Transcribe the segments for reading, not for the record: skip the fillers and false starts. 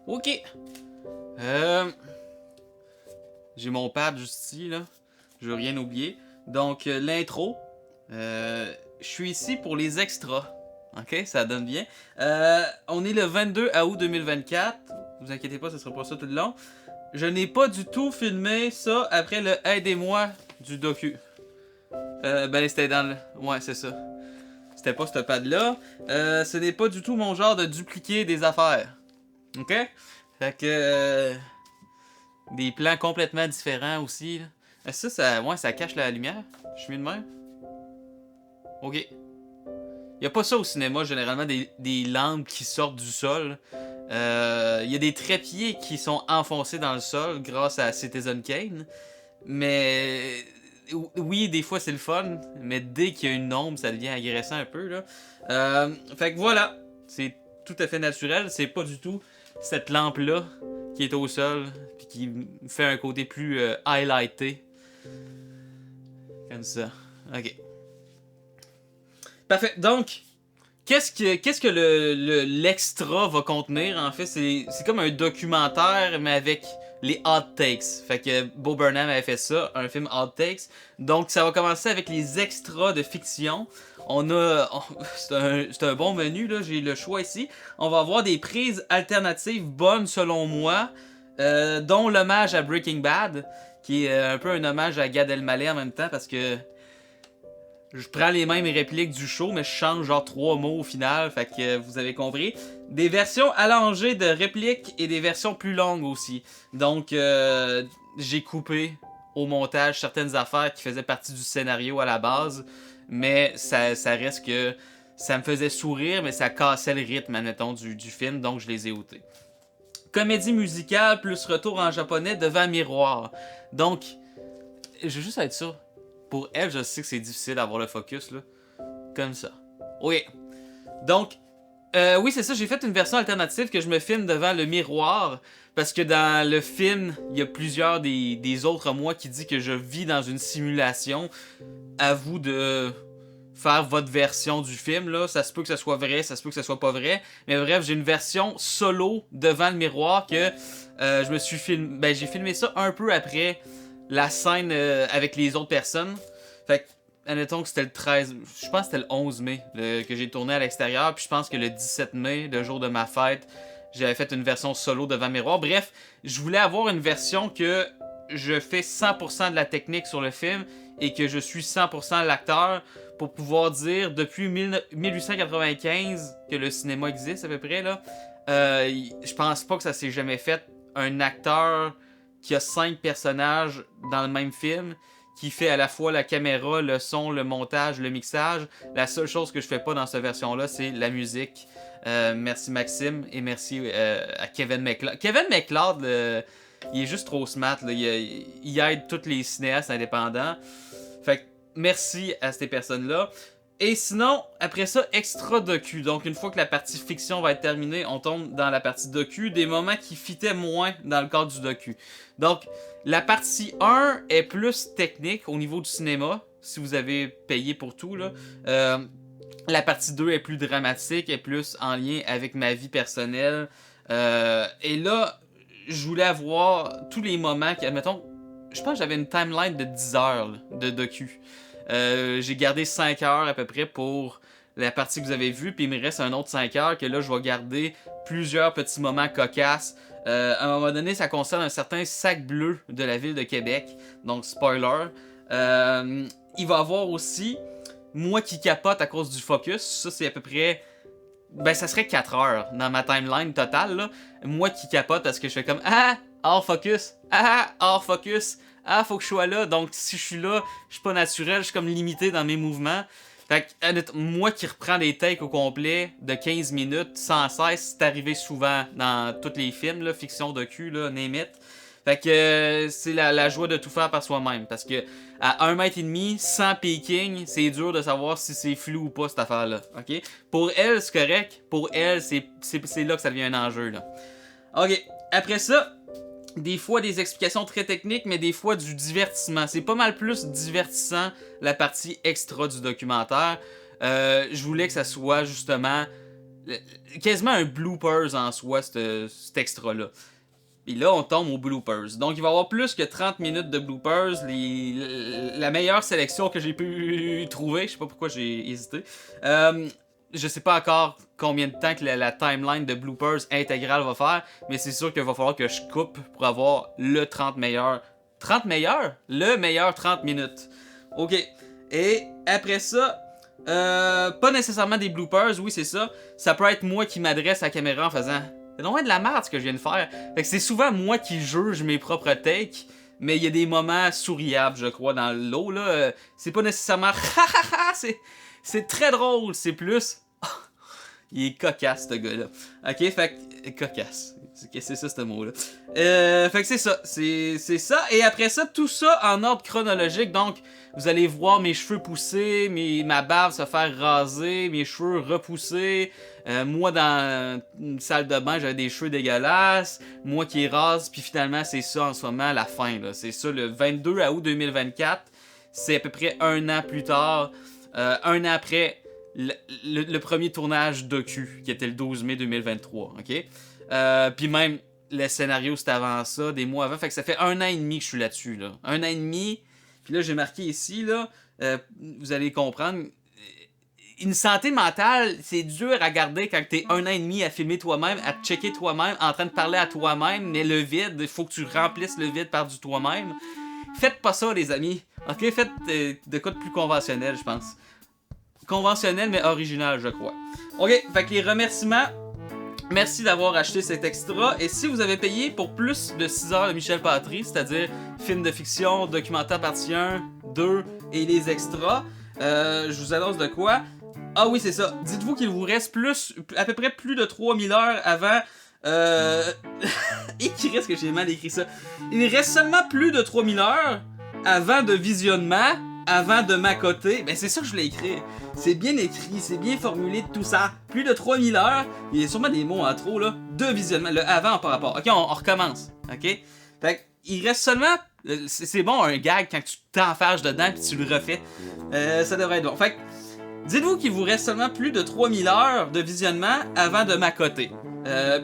Ok. J'ai mon pad juste ici, là. Je veux rien oublier. Donc, l'intro. Je suis ici pour les extras. Ok, ça donne bien. On est le 22 août 2024. Vous inquiétez pas, ce sera pas ça tout le long. Je n'ai pas du tout filmé ça après le aidez-moi du docu. Ben, c'était dans le. Ouais, c'est ça. C'était pas ce pad-là. Ce n'est pas du tout mon genre de dupliquer des affaires. Ok? Fait que. Des plans complètement différents aussi. Là. Ouais, ça cache la lumière. Je suis mis de même. Ok. Y a pas ça au cinéma, généralement, des lampes qui sortent du sol. Y a des trépieds qui sont enfoncés dans le sol grâce à Citizen Kane. Mais oui, des fois c'est le fun, mais dès qu'il y a une ombre, ça devient agressant un peu là. Fait que voilà, c'est tout à fait naturel. C'est pas du tout cette lampe là qui est au sol puis qui fait un côté plus highlighté comme ça. Ok. Parfait. Donc, qu'est-ce que l'extra va contenir en fait? C'est comme un documentaire, mais avec les hot takes. Fait que Bo Burnham avait fait ça, un film hot takes. Donc, ça va commencer avec les extras de fiction. C'est un bon menu, là. J'ai le choix ici. On va avoir des prises alternatives bonnes selon moi, dont l'hommage à Breaking Bad, qui est un peu un hommage à Gad Elmaleh en même temps, parce que je prends les mêmes répliques du show, mais je change genre 3 mots au final, fait que vous avez compris. Des versions allongées de répliques et des versions plus longues aussi. Donc, j'ai coupé au montage certaines affaires qui faisaient partie du scénario à la base, mais ça reste que ça me faisait sourire, mais ça cassait le rythme, admettons, du film, donc je les ai ôtés. Comédie musicale plus retour en japonais devant miroir. Donc, je veux juste être sûr. Pour elle, je sais que c'est difficile d'avoir le focus, là. Comme ça. Oui. Donc, oui, c'est ça. J'ai fait une version alternative que je me filme devant le miroir. Parce que dans le film, il y a plusieurs des autres moi qui dit que je vis dans une simulation. À vous de faire votre version du film, là. Ça se peut que ça soit vrai, ça se peut que ça soit pas vrai. Mais bref, j'ai une version solo devant le miroir que je me suis filmé. Ben, j'ai filmé ça un peu après la scène avec les autres personnes. Fait que, admettons que c'était le 13, je pense que c'était le 11 mai que j'ai tourné à l'extérieur, puis je pense que le 17 mai, le jour de ma fête, j'avais fait une version solo devant le miroir. Bref, je voulais avoir une version que je fais 100% de la technique sur le film et que je suis 100% l'acteur pour pouvoir dire depuis 1895 que le cinéma existe à peu près là. Je pense pas que ça s'est jamais fait un acteur qui a 5 personnages dans le même film, qui fait à la fois la caméra, le son, le montage, le mixage. La seule chose que je fais pas dans cette version-là, c'est la musique. Merci Maxime et merci à Kevin MacLeod. Kevin MacLeod, il est juste trop smart. Là. Il aide tous les cinéastes indépendants. Fait que merci à ces personnes-là. Et sinon, après ça, extra docu. Donc, une fois que la partie fiction va être terminée, on tombe dans la partie docu, des moments qui fitaient moins dans le cadre du docu. Donc, la partie 1 est plus technique au niveau du cinéma, si vous avez payé pour tout, là. La partie 2 est plus dramatique, est plus en lien avec ma vie personnelle. Et là, je voulais avoir tous les moments qui, admettons, je pense que j'avais une timeline de 10 heures là, de docu. J'ai gardé 5 heures à peu près pour la partie que vous avez vue, puis il me reste un autre 5 heures que là, je vais garder plusieurs petits moments cocasses. À un moment donné, ça concerne un certain sac bleu de la ville de Québec, donc spoiler. Il va y avoir aussi moi qui capote à cause du focus, ça c'est à peu près... Ben ça serait 4 heures dans ma timeline totale, là. Moi qui capote parce que je fais comme « Ah! Hors focus! Ah! Hors focus! Ah! Faut que je sois là! » Donc si je suis là, je suis pas naturel, je suis comme limité dans mes mouvements. Fait que moi qui reprends des takes au complet de 15 minutes sans cesse, c'est arrivé souvent dans tous les films, là, fiction, docu, là, name it. Fait que c'est la joie de tout faire par soi-même. Parce que à 1,5 m, sans peaking, c'est dur de savoir si c'est flou ou pas cette affaire-là. Ok? Pour elle, c'est correct. Pour elle, c'est là que ça devient un enjeu. Là. Ok. Après ça, des fois des explications très techniques, mais des fois du divertissement. C'est pas mal plus divertissant la partie extra du documentaire. Je voulais que ça soit justement quasiment un bloopers en soi, cet extra-là. Et là, on tombe aux bloopers. Donc, il va y avoir plus que 30 minutes de bloopers. La meilleure sélection que j'ai pu trouver. Je sais pas pourquoi j'ai hésité. Je sais pas encore combien de temps que la timeline de bloopers intégrale va faire. Mais c'est sûr qu'il va falloir que je coupe pour avoir le 30 meilleur. 30 meilleurs? Le meilleur 30 minutes. Ok. Et après ça... pas nécessairement des bloopers, oui, c'est ça. Ça peut être moi qui m'adresse à la caméra en faisant... C'est loin de la merde ce que je viens de faire. Fait que c'est souvent moi qui juge mes propres takes, mais il y a des moments souriables, je crois, dans l'eau, là. C'est pas nécessairement c'est très drôle, c'est plus... Il est cocasse, ce gars-là. Ok, fait que... Cocasse. C'est ça, ce mot-là. Fait que c'est ça. C'est ça. Et après ça, tout ça en ordre chronologique. Donc, vous allez voir mes cheveux pousser, ma barbe se faire raser, mes cheveux repousser. Moi, dans une salle de bain, j'avais des cheveux dégueulasses. Moi qui rase. Puis finalement, c'est ça en ce moment, la fin. C'est ça, le 22 août 2024. C'est à peu près un an plus tard. Un an après... Le premier tournage docu, qui était le 12 mai 2023, ok? Puis même, le scénario, c'était avant ça, des mois avant, fait que ça fait 1 an et demi que je suis là-dessus, là. 1 an et demi, puis là, j'ai marqué ici, là, vous allez comprendre, une santé mentale, c'est dur à garder quand t'es 1 an et demi à filmer toi-même, à te checker toi-même, en train de parler à toi-même, mais le vide, il faut que tu remplisses le vide par du toi-même. Faites pas ça, les amis, ok? Faites de quoi de plus conventionnel, je pense. Conventionnel mais original, je crois. Ok, fait que les remerciements. Merci d'avoir acheté cet extra. Et si vous avez payé pour plus de 6 heures de Michel Patry, c'est-à-dire film de fiction, documentaire partie 1, 2 et les extras, je vous annonce de quoi. Ah oui, c'est ça. Dites-vous qu'il vous reste à peu près plus de 3000 heures avant... Écrire ce que j'ai mal écrit ça. Il reste seulement plus de 3000 heures avant de visionnement. Avant de m'accoter, ben c'est ça que je voulais écrire. C'est bien écrit, c'est bien formulé tout ça. Plus de 3000 heures, il y a sûrement des mots en trop là, de visionnement, le avant par rapport. Ok, on recommence, ok? Fait que, il reste seulement, c'est bon un gag quand tu t'enfarges dedans puis tu le refais. Ça devrait être bon. Fait que, dites-vous qu'il vous reste seulement plus de 3000 heures de visionnement avant de m'accoter.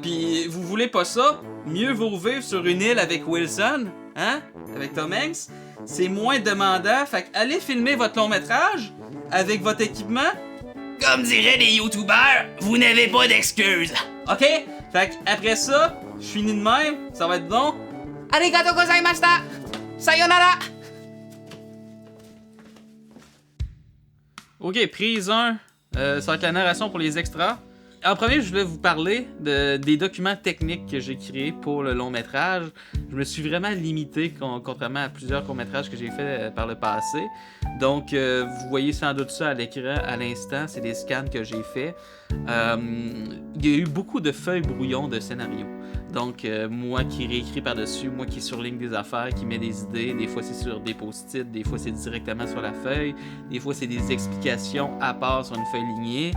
Puis vous voulez pas ça? Mieux vaut vivre sur une île avec Wilson, hein? Avec Tom Hanks. C'est moins demandant, fait que allez filmer votre long métrage avec votre équipement. Comme diraient les youtubeurs, vous n'avez pas d'excuses. Ok? Fait que après ça, je finis de même, ça va être bon. Arigato gozaimashita! Sayonara! Ok, prise 1, ça va être la narration pour les extras. En premier, je voulais vous parler des documents techniques que j'ai créés pour le long métrage. Je me suis vraiment limité, contrairement à plusieurs courts-métrages que j'ai fait par le passé. Donc, vous voyez sans doute ça à l'écran à l'instant, c'est des scans que j'ai faits. Il y a eu beaucoup de feuilles brouillons de scénarios. Donc, moi qui réécris par-dessus, moi qui surligne des affaires, qui met des idées. Des fois, c'est sur des post-it, des fois, c'est directement sur la feuille. Des fois, c'est des explications à part sur une feuille lignée.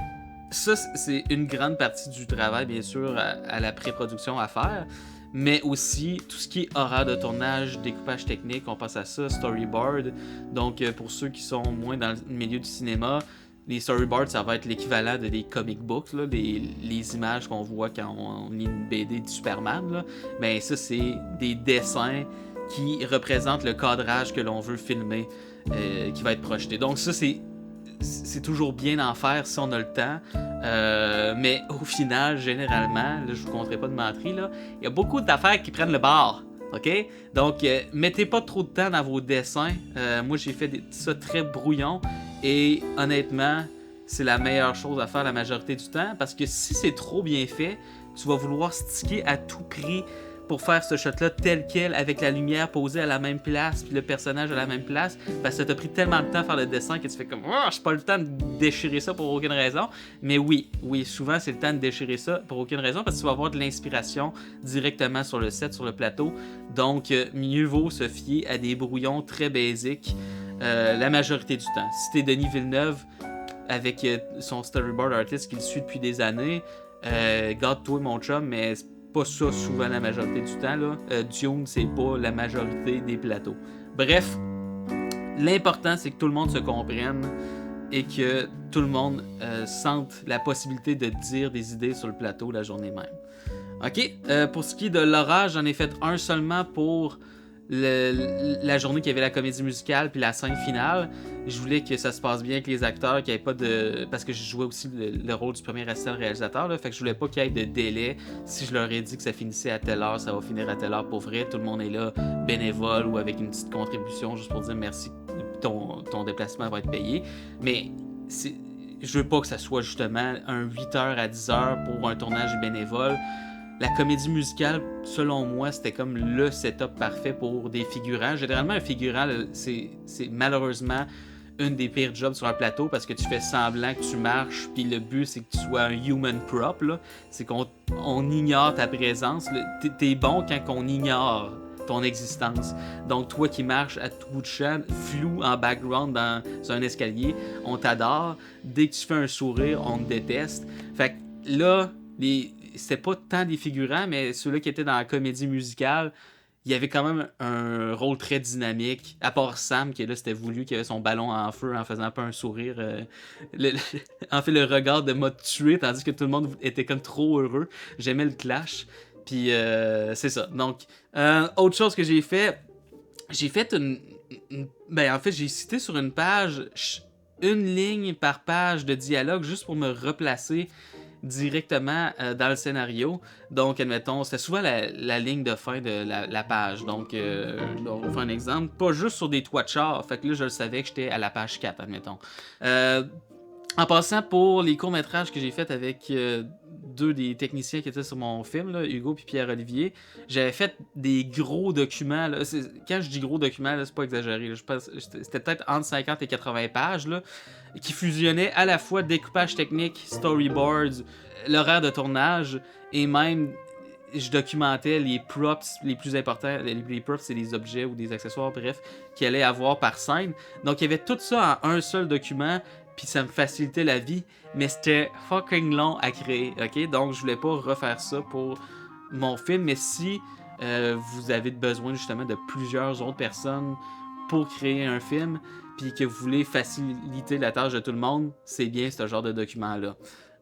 Ça, c'est une grande partie du travail, bien sûr, à la pré-production à faire. Mais aussi, tout ce qui est horaire de tournage, découpage technique, on passe à ça, storyboard. Donc, pour ceux qui sont moins dans le milieu du cinéma, les storyboards, ça va être l'équivalent de des comic books, là, les images qu'on voit quand on lit une BD de Superman. Là. Mais ça, c'est des dessins qui représentent le cadrage que l'on veut filmer, qui va être projeté. Donc ça, c'est toujours bien d'en faire si on a le temps. Mais au final, généralement, là, je vous compterai pas de menterie, là, il y a beaucoup d'affaires qui prennent le bord. OK? Donc, mettez pas trop de temps dans vos dessins. Moi, j'ai fait ça très brouillon. Et honnêtement, c'est la meilleure chose à faire la majorité du temps. Parce que si c'est trop bien fait, tu vas vouloir sticker à tout prix pour faire ce shot-là tel quel, avec la lumière posée à la même place, puis le personnage à la même place, parce que ça t'a pris tellement de temps à faire le dessin que tu fais comme « Oh, j'ai pas le temps de déchirer ça pour aucune raison. » Mais oui, souvent c'est le temps de déchirer ça pour aucune raison, parce que tu vas avoir de l'inspiration directement sur le set, sur le plateau. Donc, mieux vaut se fier à des brouillons très basiques la majorité du temps. Si t'es Denis Villeneuve, avec son storyboard artist qu'il suit depuis des années, garde-toi mon chum, mais pas ça souvent la majorité du temps. Là. Dune, c'est pas la majorité des plateaux. Bref, l'important, c'est que tout le monde se comprenne. et que tout le monde sente la possibilité de dire des idées sur le plateau la journée même. Ok, pour ce qui est de l'orage, j'en ai fait un seulement pour la journée qu'il y avait la comédie musicale puis la scène finale. Je voulais que ça se passe bien avec les acteurs, qu'il n'y ait pas de... Parce que je jouais aussi le rôle du premier assistant réalisateur, là, fait que je voulais pas qu'il y ait de délai. Si je leur ai dit que ça finissait à telle heure, ça va finir à telle heure pour vrai. Tout le monde est là, bénévole ou avec une petite contribution juste pour dire merci, ton déplacement va être payé. Mais je veux pas que ça soit justement un 8h à 10h pour un tournage bénévole. La comédie musicale, selon moi, c'était comme le setup parfait pour des figurants. Généralement, un figurant, c'est malheureusement une des pires jobs sur un plateau parce que tu fais semblant que tu marches, puis le but, c'est que tu sois un human prop, là. C'est qu'on ignore ta présence. T'es bon quand on ignore ton existence. Donc, toi qui marches à tout bout de champ, flou en background dans un escalier, on t'adore. Dès que tu fais un sourire, on te déteste. Fait que là, c'était pas tant des figurants, mais ceux-là qui étaient dans la comédie musicale, il y avait quand même un rôle très dynamique. À part Sam, qui là, c'était voulu, qui avait son ballon en feu en faisant un peu un sourire. En fait, le regard de mode tué, tandis que tout le monde était comme trop heureux. J'aimais le clash. Puis c'est ça. Donc, autre chose que j'ai fait ben, en fait, j'ai cité sur une page une ligne par page de dialogue juste pour me replacer directement dans le scénario. Donc, admettons, c'était souvent la ligne de fin de la page. Donc, on va faire un exemple. Pas juste sur des toits de char. Fait que là, je le savais que j'étais à la page 4, admettons. En passant, pour les courts-métrages que j'ai fait avec deux des techniciens qui étaient sur mon film, là, Hugo et Pierre-Olivier, j'avais fait des gros documents. Là. Quand je dis gros documents, là, c'est pas exagéré. Là. C'était peut-être entre 50 et 80 pages là, qui fusionnaient à la fois découpage technique, storyboards, l'horaire de tournage et même je documentais les props les plus importants. Les props, c'est des objets ou des accessoires, bref, qu'il allait avoir par scène. Donc, il y avait tout ça en un seul document. Puis ça me facilitait la vie, mais c'était fucking long à créer, ok? Donc je voulais pas refaire ça pour mon film, mais si vous avez besoin justement de plusieurs autres personnes pour créer un film, puis que vous voulez faciliter la tâche de tout le monde, c'est bien ce genre de document-là.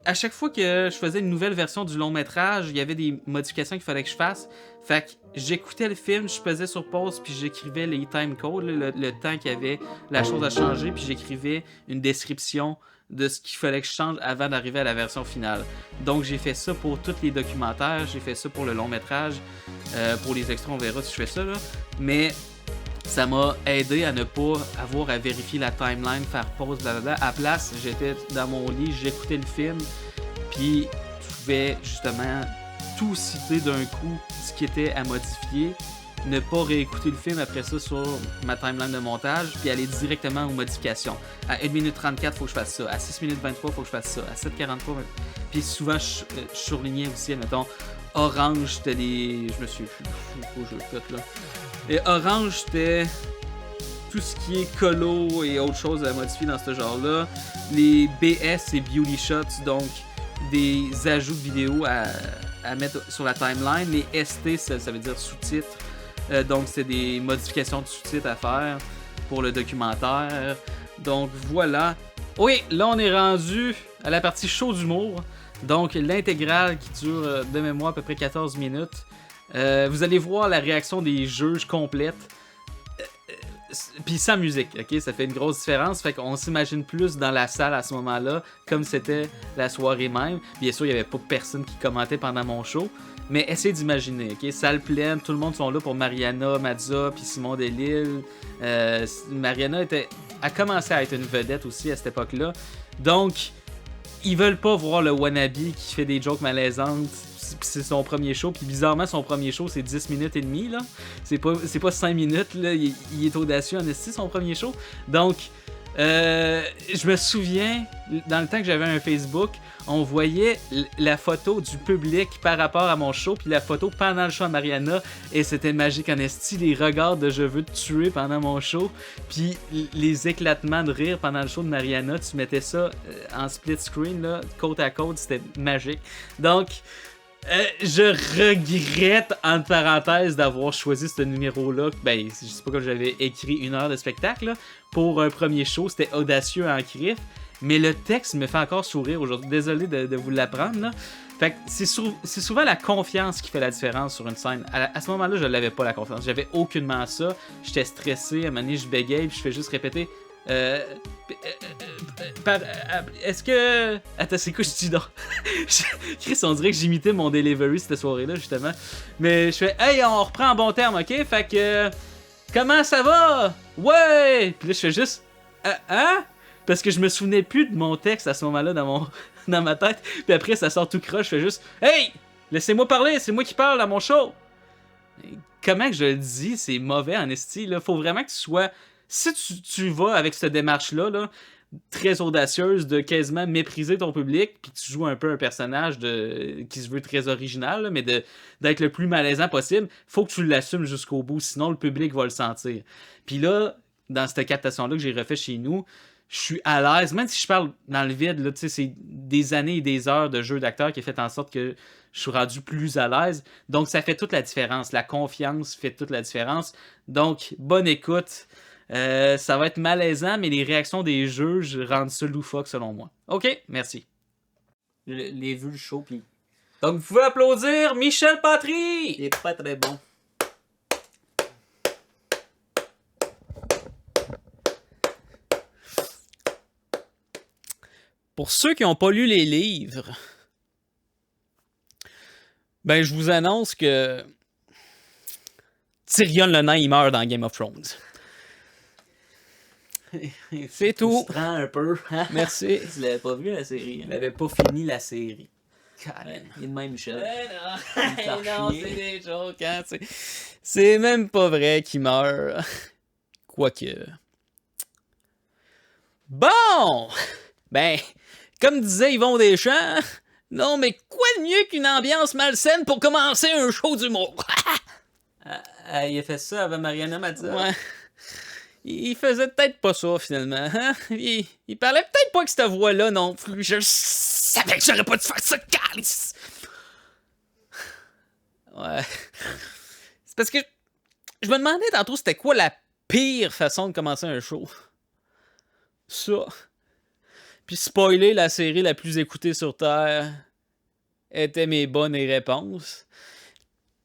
À chaque fois que je faisais une nouvelle version du long métrage, il y avait des modifications qu'il fallait que je fasse. Fait que j'écoutais le film, je pesais sur pause, puis j'écrivais les time codes, le temps qu'il y avait la chose à changer, puis j'écrivais une description de ce qu'il fallait que je change avant d'arriver à la version finale. Donc j'ai fait ça pour tous les documentaires, j'ai fait ça pour le long métrage, pour les extras on verra si je fais ça là, mais ça m'a aidé à ne pas avoir à vérifier la timeline, faire pause, blablabla. À la place, j'étais dans mon lit, j'écoutais le film, puis je pouvais justement tout citer d'un coup ce qui était à modifier, ne pas réécouter le film après ça sur ma timeline de montage, puis aller directement aux modifications. À 1 minute 34, faut que je fasse ça. À 6 minutes 23, faut que je fasse ça. À 7:43, puis souvent, je surlignais aussi, admettons, orange, c'était des... Je me suis... Faut que je le pète, là. Et orange, c'était tout ce qui est colo et autre chose à modifier dans ce genre-là. Les BS, c'est Beauty Shots, donc des ajouts de vidéos à mettre sur la timeline. Les ST, ça veut dire sous-titres. Donc, c'est des modifications de sous-titres à faire pour le documentaire. Donc, voilà. Oui, là, on est rendu à la partie show d'humour. Donc, l'intégrale qui dure de mémoire à peu près 14 minutes. Vous allez voir la réaction des juges complète. Puis sans musique, ok? Ça fait une grosse différence. Fait qu'on s'imagine plus dans la salle à ce moment-là, comme c'était la soirée même. Bien sûr, il n'y avait pas personne qui commentait pendant mon show. Mais essayez d'imaginer, ok? Salle pleine, tout le monde sont là pour Mariana, Mazza, puis Simon Delille. Mariana a commencé à être une vedette aussi à cette époque-là. Donc, ils veulent pas voir le wannabe qui fait des jokes malaisantes. C'est son premier show, puis bizarrement son premier show c'est 10 minutes et demie là. C'est pas 5 minutes là, il est audacieux en esti son premier show. Donc je me souviens dans le temps que j'avais un Facebook, on voyait la photo du public par rapport à mon show, puis la photo pendant le show à Mariana, et c'était magique en esti, les regards de je veux te tuer pendant mon show, puis les éclatements de rire pendant le show de Mariana, tu mettais ça en split screen là, côte à côte, c'était magique. Donc Je regrette, entre parenthèses, d'avoir choisi ce numéro-là. Ben, je sais pas quand j'avais écrit 1 heure de spectacle là, pour un premier show. C'était audacieux en crif. Mais le texte me fait encore sourire aujourd'hui. Désolé de vous l'apprendre. Là. Fait que c'est souvent la confiance qui fait la différence sur une scène. À ce moment-là, je l'avais pas la confiance. J'avais aucunement ça. J'étais stressé. À un moment donné, je bégaye puis je fais juste répéter. Est-ce que... Attends, c'est quoi je dis donc? Chris, on dirait que j'imitais mon delivery cette soirée-là, justement. Mais je fais, hey, on reprend en bon terme, ok? Fait que... comment ça va? Ouais! Puis là, je fais juste, hein? Parce que je me souvenais plus de mon texte à ce moment-là dans ma tête. Puis après, ça sort tout croche, je fais juste, hey! Laissez-moi parler, c'est moi qui parle à mon show! Comment que je le dis? C'est mauvais en esti, là. Faut vraiment que tu sois... Si tu vas avec cette démarche-là, là, très audacieuse de quasiment mépriser ton public, puis tu joues un peu un personnage qui se veut très original, là, mais d'être le plus malaisant possible, faut que tu l'assumes jusqu'au bout, sinon le public va le sentir. Puis là, dans cette captation-là que j'ai refait chez nous, je suis à l'aise, même si je parle dans le vide, là, c'est des années et des heures de jeu d'acteur qui a fait en sorte que je suis rendu plus à l'aise. Donc ça fait toute la différence. La confiance fait toute la différence. Donc, bonne écoute. Ça va être malaisant, mais les réactions des juges rendent ça loufoque selon moi. Ok, merci. Les vues le show, puis... Donc, vous pouvez applaudir Michel Patry! Il est pas très bon. Pour ceux qui n'ont pas lu les livres, ben je vous annonce que Tyrion le nain, il meurt dans Game of Thrones. C'est tout. Tu prends un peu. Hein? Merci. Tu l'avais pas vu la série. Il Hein? n'avait pas fini la série. Ouais, il est de même, Michel. Non, c'est des jokes, hein, c'est même pas vrai qu'il meurt. Quoique. Bon! Ben, comme disait Yvon Deschamps, non mais quoi de mieux qu'une ambiance malsaine pour commencer un show d'humour? Il a fait ça avec Mariana Mazza. Ouais. Il faisait peut-être pas ça, finalement. Hein? Il parlait peut-être pas avec cette voix-là non plus. Je savais que j'aurais pas dû faire ça, calice! Ouais. C'est parce que je me demandais tantôt c'était quoi la pire façon de commencer un show. Ça. Puis spoiler la série la plus écoutée sur Terre étaient mes bonnes réponses.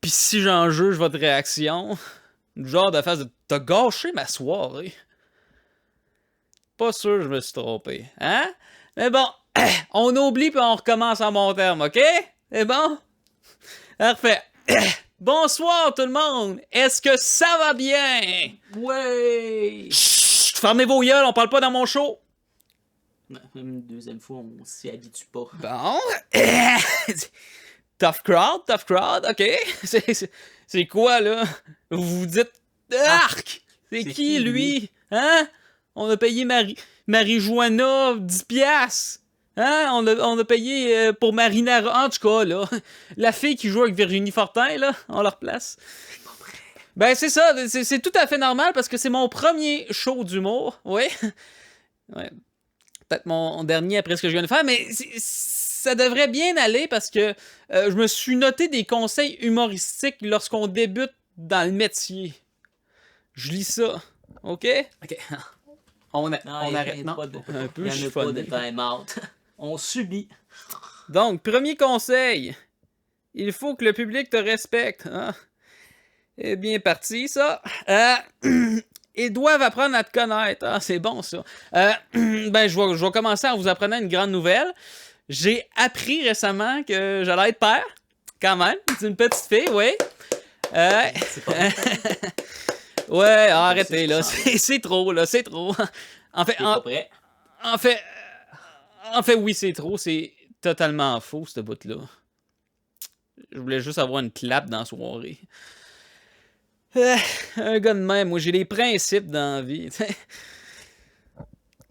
Puis si j'en juge votre réaction, le genre de phase de t'as gâché ma soirée. Pas sûr que je me suis trompé. Hein? Mais bon, on oublie puis on recommence en bon terme, ok? C'est bon? Parfait. Bonsoir tout le monde! Est-ce que ça va bien? Ouais! Chut! Fermez vos gueules, on parle pas dans mon show! Même une deuxième fois, on s'y habitue pas. Bon. Tough crowd, ok. C'est quoi, là? Vous vous dites... Arc! C'est qui, lui? Hein? On a payé Marijuana 10 piastres. Hein? On a payé pour Marinara. En tout cas, là, la fille qui joue avec Virginie Fortin, là, on la replace. Ben, c'est ça. C'est tout à fait normal parce que c'est mon premier show d'humour. Oui. Ouais. Peut-être mon dernier après ce que je viens de faire, mais ça devrait bien aller parce que je me suis noté des conseils humoristiques lorsqu'on débute dans le métier. Je lis ça. OK? OK. On arrête. Non, un peu, il n'y en a pas de time-out. on subit. Donc, premier conseil. Il faut que le public te respecte. Hein? Eh bien parti, ça. Ils doivent apprendre à te connaître. Ah, c'est bon, ça. Ben, je vais commencer en vous apprenant une grande nouvelle. J'ai appris récemment que j'allais être père. Quand même. C'est une petite fille, oui. C'est pas Ouais, arrêtez, là. C'est trop, là. C'est trop. En fait, pas prêt. en fait, oui, c'est trop. C'est totalement faux, ce bout-là. Je voulais juste avoir une clap dans la soirée. Un gars de même, moi, j'ai des principes dans la vie.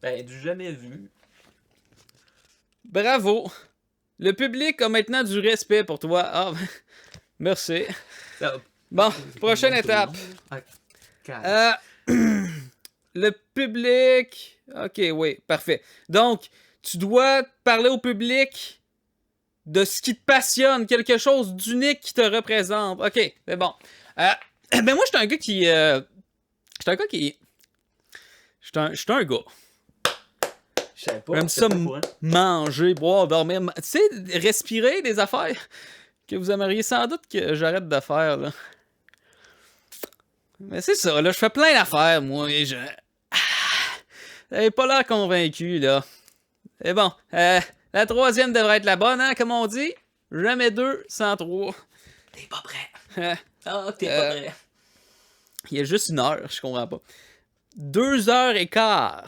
Ben, du jamais vu. Bravo. Le public a maintenant du respect pour toi. Ah, merci. Bon, prochaine étape. Le public... Ok, oui, parfait. Donc, tu dois parler au public de ce qui te passionne, quelque chose d'unique qui te représente. Ok, c'est bon. Ben moi, je suis un gars qui... Je suis un gars. Je savais pas. J'aime c'est ça pas pour, hein. manger, boire, dormir. Tu sais, respirer des affaires que vous aimeriez sans doute que j'arrête de faire, là. Mais c'est ça, là, je fais plein d'affaires, moi, et je... J'avais pas l'air convaincu, là. Et bon, la troisième devrait être la bonne, hein, comme on dit. Jamais deux sans trois. T'es pas prêt. T'es pas prêt. Il y a juste 1 heure, je comprends pas. 2h15.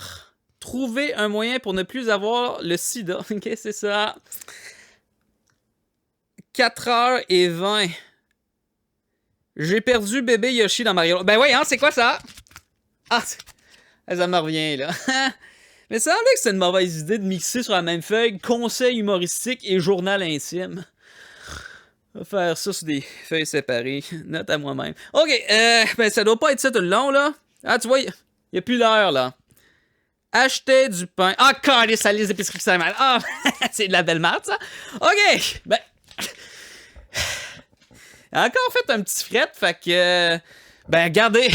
Trouver un moyen pour ne plus avoir le sida. Ok, c'est ça. 4h20. J'ai perdu bébé Yoshi dans Mario. Ben oui, hein, c'est quoi ça? Ah, ça me revient, là. Mais ça semblait que c'est une mauvaise idée de mixer sur la même feuille conseil humoristique et journal intime. On va faire ça sur des feuilles séparées. Note à moi-même. Ok, ben ça doit pas être ça tout le long, là. Ah, tu vois, il n'y a plus l'heure, là. Acheter du pain. Ah, calé, ça les épiceries qui ça mal. Ah, c'est de la belle merde, ça. Ok, ben... Encore fait un petit fret, fait que... ben, regardez...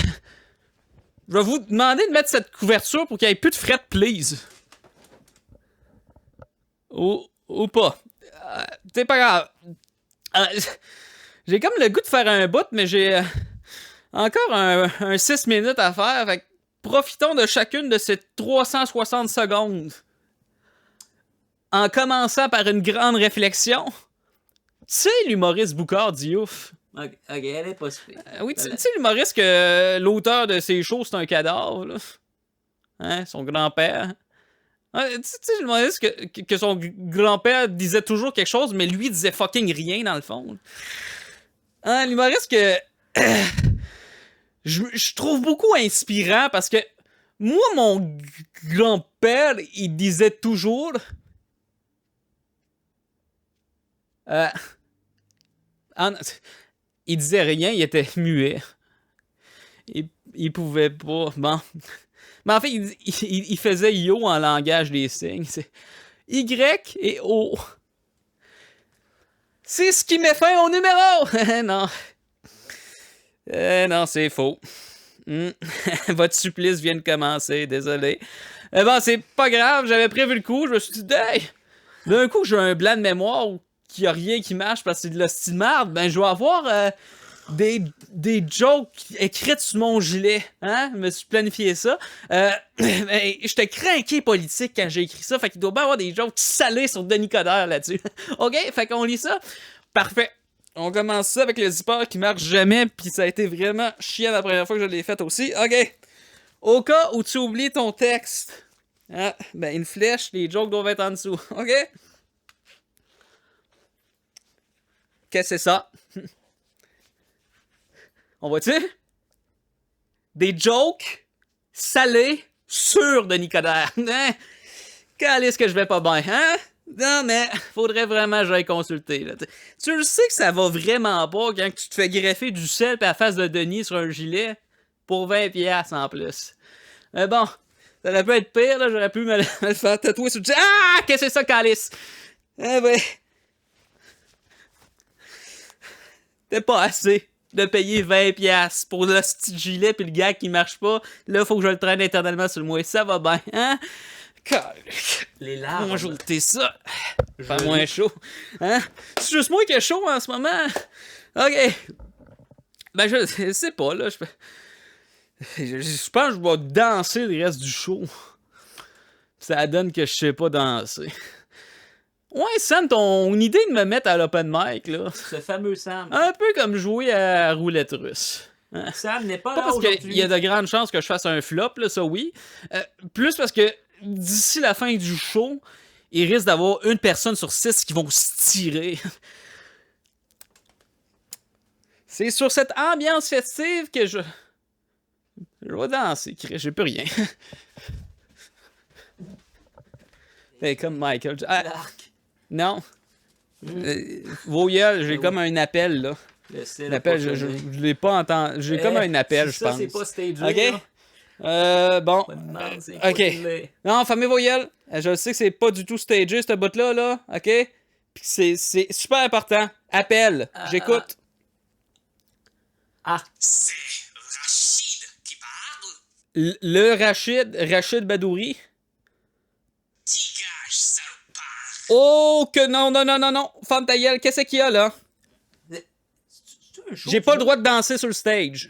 Je vais vous demander de mettre cette couverture pour qu'il n'y ait plus de fret, please. Ou pas. C'est pas grave. J'ai comme le goût de faire un bout, mais j'ai encore un 6 minutes à faire. Fait que profitons de chacune de ces 360 secondes. En commençant par une grande réflexion. Tu sais, l'humoriste Boucard Diouf. Ok, elle est pas super. Oui, tu sais, l'humoriste que l'auteur de ses shows, c'est un cadavre, là. Hein, son grand-père. Tu sais, l'humoriste que son grand-père disait toujours quelque chose, mais lui disait fucking rien, dans le fond. Hein, l'humoriste que... je trouve beaucoup inspirant, parce que moi, mon grand-père, il disait toujours... il disait rien, il était muet. Il pouvait pas... Bon. Mais en fait, il faisait yo en langage des signes. C'est Y et O. C'est ce qui met fin au numéro! Non. Non, c'est faux. Votre supplice vient de commencer, désolé. Bon, c'est pas grave, j'avais prévu le coup, je me suis dit, hey, d'un coup, j'ai un blanc de mémoire qu'il n'y a rien qui marche parce que c'est de l'hostie de merde, ben je vais avoir des jokes écrites sur mon gilet. Hein? Je me suis planifié ça. Ben, j'étais craqué politique quand j'ai écrit ça, fait qu'il doit bien avoir des jokes salés sur Denis Coderre là-dessus. OK? Fait qu'on lit ça. Parfait. On commence ça avec le zipper qui marche jamais, puis ça a été vraiment chiant la première fois que je l'ai fait aussi. OK. Au cas où tu oublies ton texte, hein, ben une flèche, les jokes doivent être en dessous. OK? Qu'est-ce que c'est ça? On voit-tu? Des jokes salés sur Denis Coderre. Hein? Calisse que je vais pas bien, hein? Non, mais faudrait vraiment que j'aille consulter. Là. Tu le sais que ça va vraiment pas quand tu te fais greffer du sel pis la face de Denis sur un gilet pour 20$ en plus. Mais bon, ça aurait pu être pire, là. J'aurais pu me le faire tatouer sur le gilet. Ah! Qu'est-ce que c'est ça, Calice? Eh ben... T'es pas assez de payer 20$ pour le petit gilet pis le gars qui marche pas. Là, faut que je le traîne éternellement sur le mois. Ça va bien, hein? Les larmes. Bonjour, t'es ça. Pas moins chaud. Hein? C'est juste moi qui est chaud en ce moment. OK. Ben, je sais pas, là. Je pense que je vais danser le reste du show. Ça donne que je sais pas danser. Ouais, Sam, ton idée de me mettre à l'open mic, là. Ce fameux Sam. Un peu comme jouer à roulette russe. Hein? Sam n'est pas Pas là parce aujourd'hui. qu'il y a de grandes chances que je fasse un flop, là, ça oui. Plus parce que d'ici la fin du show, il risque d'avoir une personne sur 6 qui vont se tirer. C'est sur cette ambiance festive que je vais danser. J'ai plus rien. C'est comme Michael. L'arc. Non. Vos gueules, j'ai comme un appel, là. Le ciel. L'appel, je l'ai pas entendu. J'ai comme un appel, je pense. Ça, c'est pas stagé. OK? Là. Bon. Pas de demande, c'est OK. pas de lait. Non, fermez vos gueules. Je sais que c'est pas du tout stagé, ce bout-là, là. OK? Puis c'est super important. Appelle. J'écoute. Ah, C'est Rachid qui parle. Le Rachid Badouri. Tigage, salopard. Oh que non. Femme ta gueule, qu'est-ce qu'il y a là? c'est un show, J'ai tu pas le vois? droit de danser sur le stage.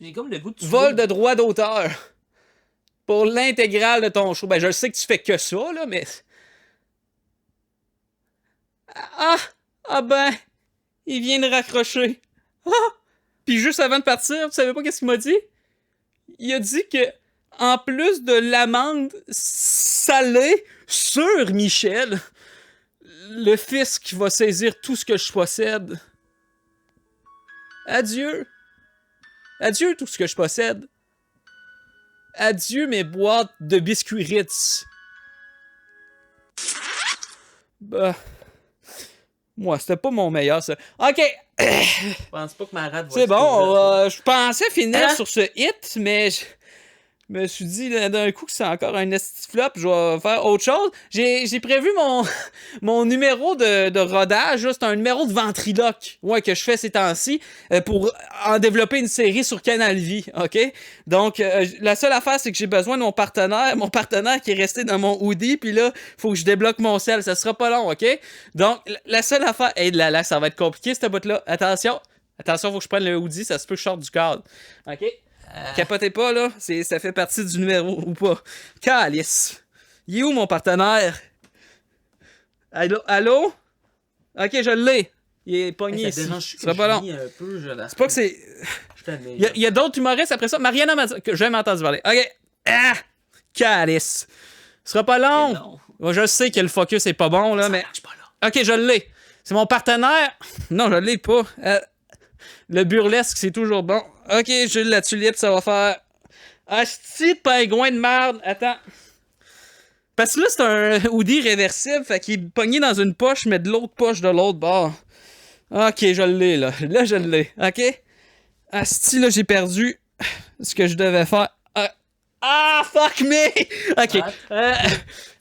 J'ai comme le goût de Vol de droit d'auteur. Pour l'intégrale de ton show. Ben, je sais que tu fais que ça, là, mais. Ah ben, il vient de raccrocher. Ah! Puis juste avant de partir, tu savais pas qu'est-ce qu'il m'a dit? Il a dit que, en plus de l'amende salée sur Michel, le fisc va saisir tout ce que je possède. Adieu. Adieu tout ce que je possède. Adieu mes boîtes de biscuits Ritz. Bah. Moi, c'était pas mon meilleur, ça. Ok, Je pense pas que ma rate va c'est bon. exploser. Je pensais finir Hein? sur ce hit, mais je me suis dit là, d'un coup que c'est encore un esti flop. Je vais faire autre chose. J'ai prévu mon numéro de rodage. là. C'est un numéro de ventriloque que je fais ces temps-ci pour en développer une série sur Canal Vie. OK? Donc, la seule affaire, c'est que j'ai besoin de mon partenaire. Mon partenaire qui est resté dans mon hoodie. Puis là, faut que je débloque mon sel. Ça sera pas long. OK? Donc, la seule affaire. Hey, là, ça va être compliqué, cette bout-là. Attention. Attention, faut que je prenne le hoodie. Ça se peut que je sorte du cadre. OK? Capotez pas, là. Ça fait partie du numéro ou pas. Calice. Il est où mon partenaire? Allô? Ok, je l'ai. Il est pogné Ça ici. dérange Ce que sera pas je long. lis un peu, C'est pas que c'est. Je t'avais. Il y a d'autres humoristes après ça. Mariana m'a dit que j'ai jamais entendu parler. Ok. Ah! Calice. Ce sera pas long. Non. Moi, je sais que le focus est pas bon, là, Ça mais. marche pas là. Ok, je l'ai. C'est mon partenaire. Non, je l'ai pas. Le burlesque, c'est toujours bon. Ok, j'ai la tulipe, ça va faire. Asti de pingouin de merde. Attends. Parce que là, c'est un hoodie réversible, fait qu'il est pogné dans une poche, mais de l'autre poche de l'autre bord. Ok, je l'ai, là. Là, je l'ai. Ok? Asti, là, j'ai perdu ce que je devais faire. Fuck me! Ok.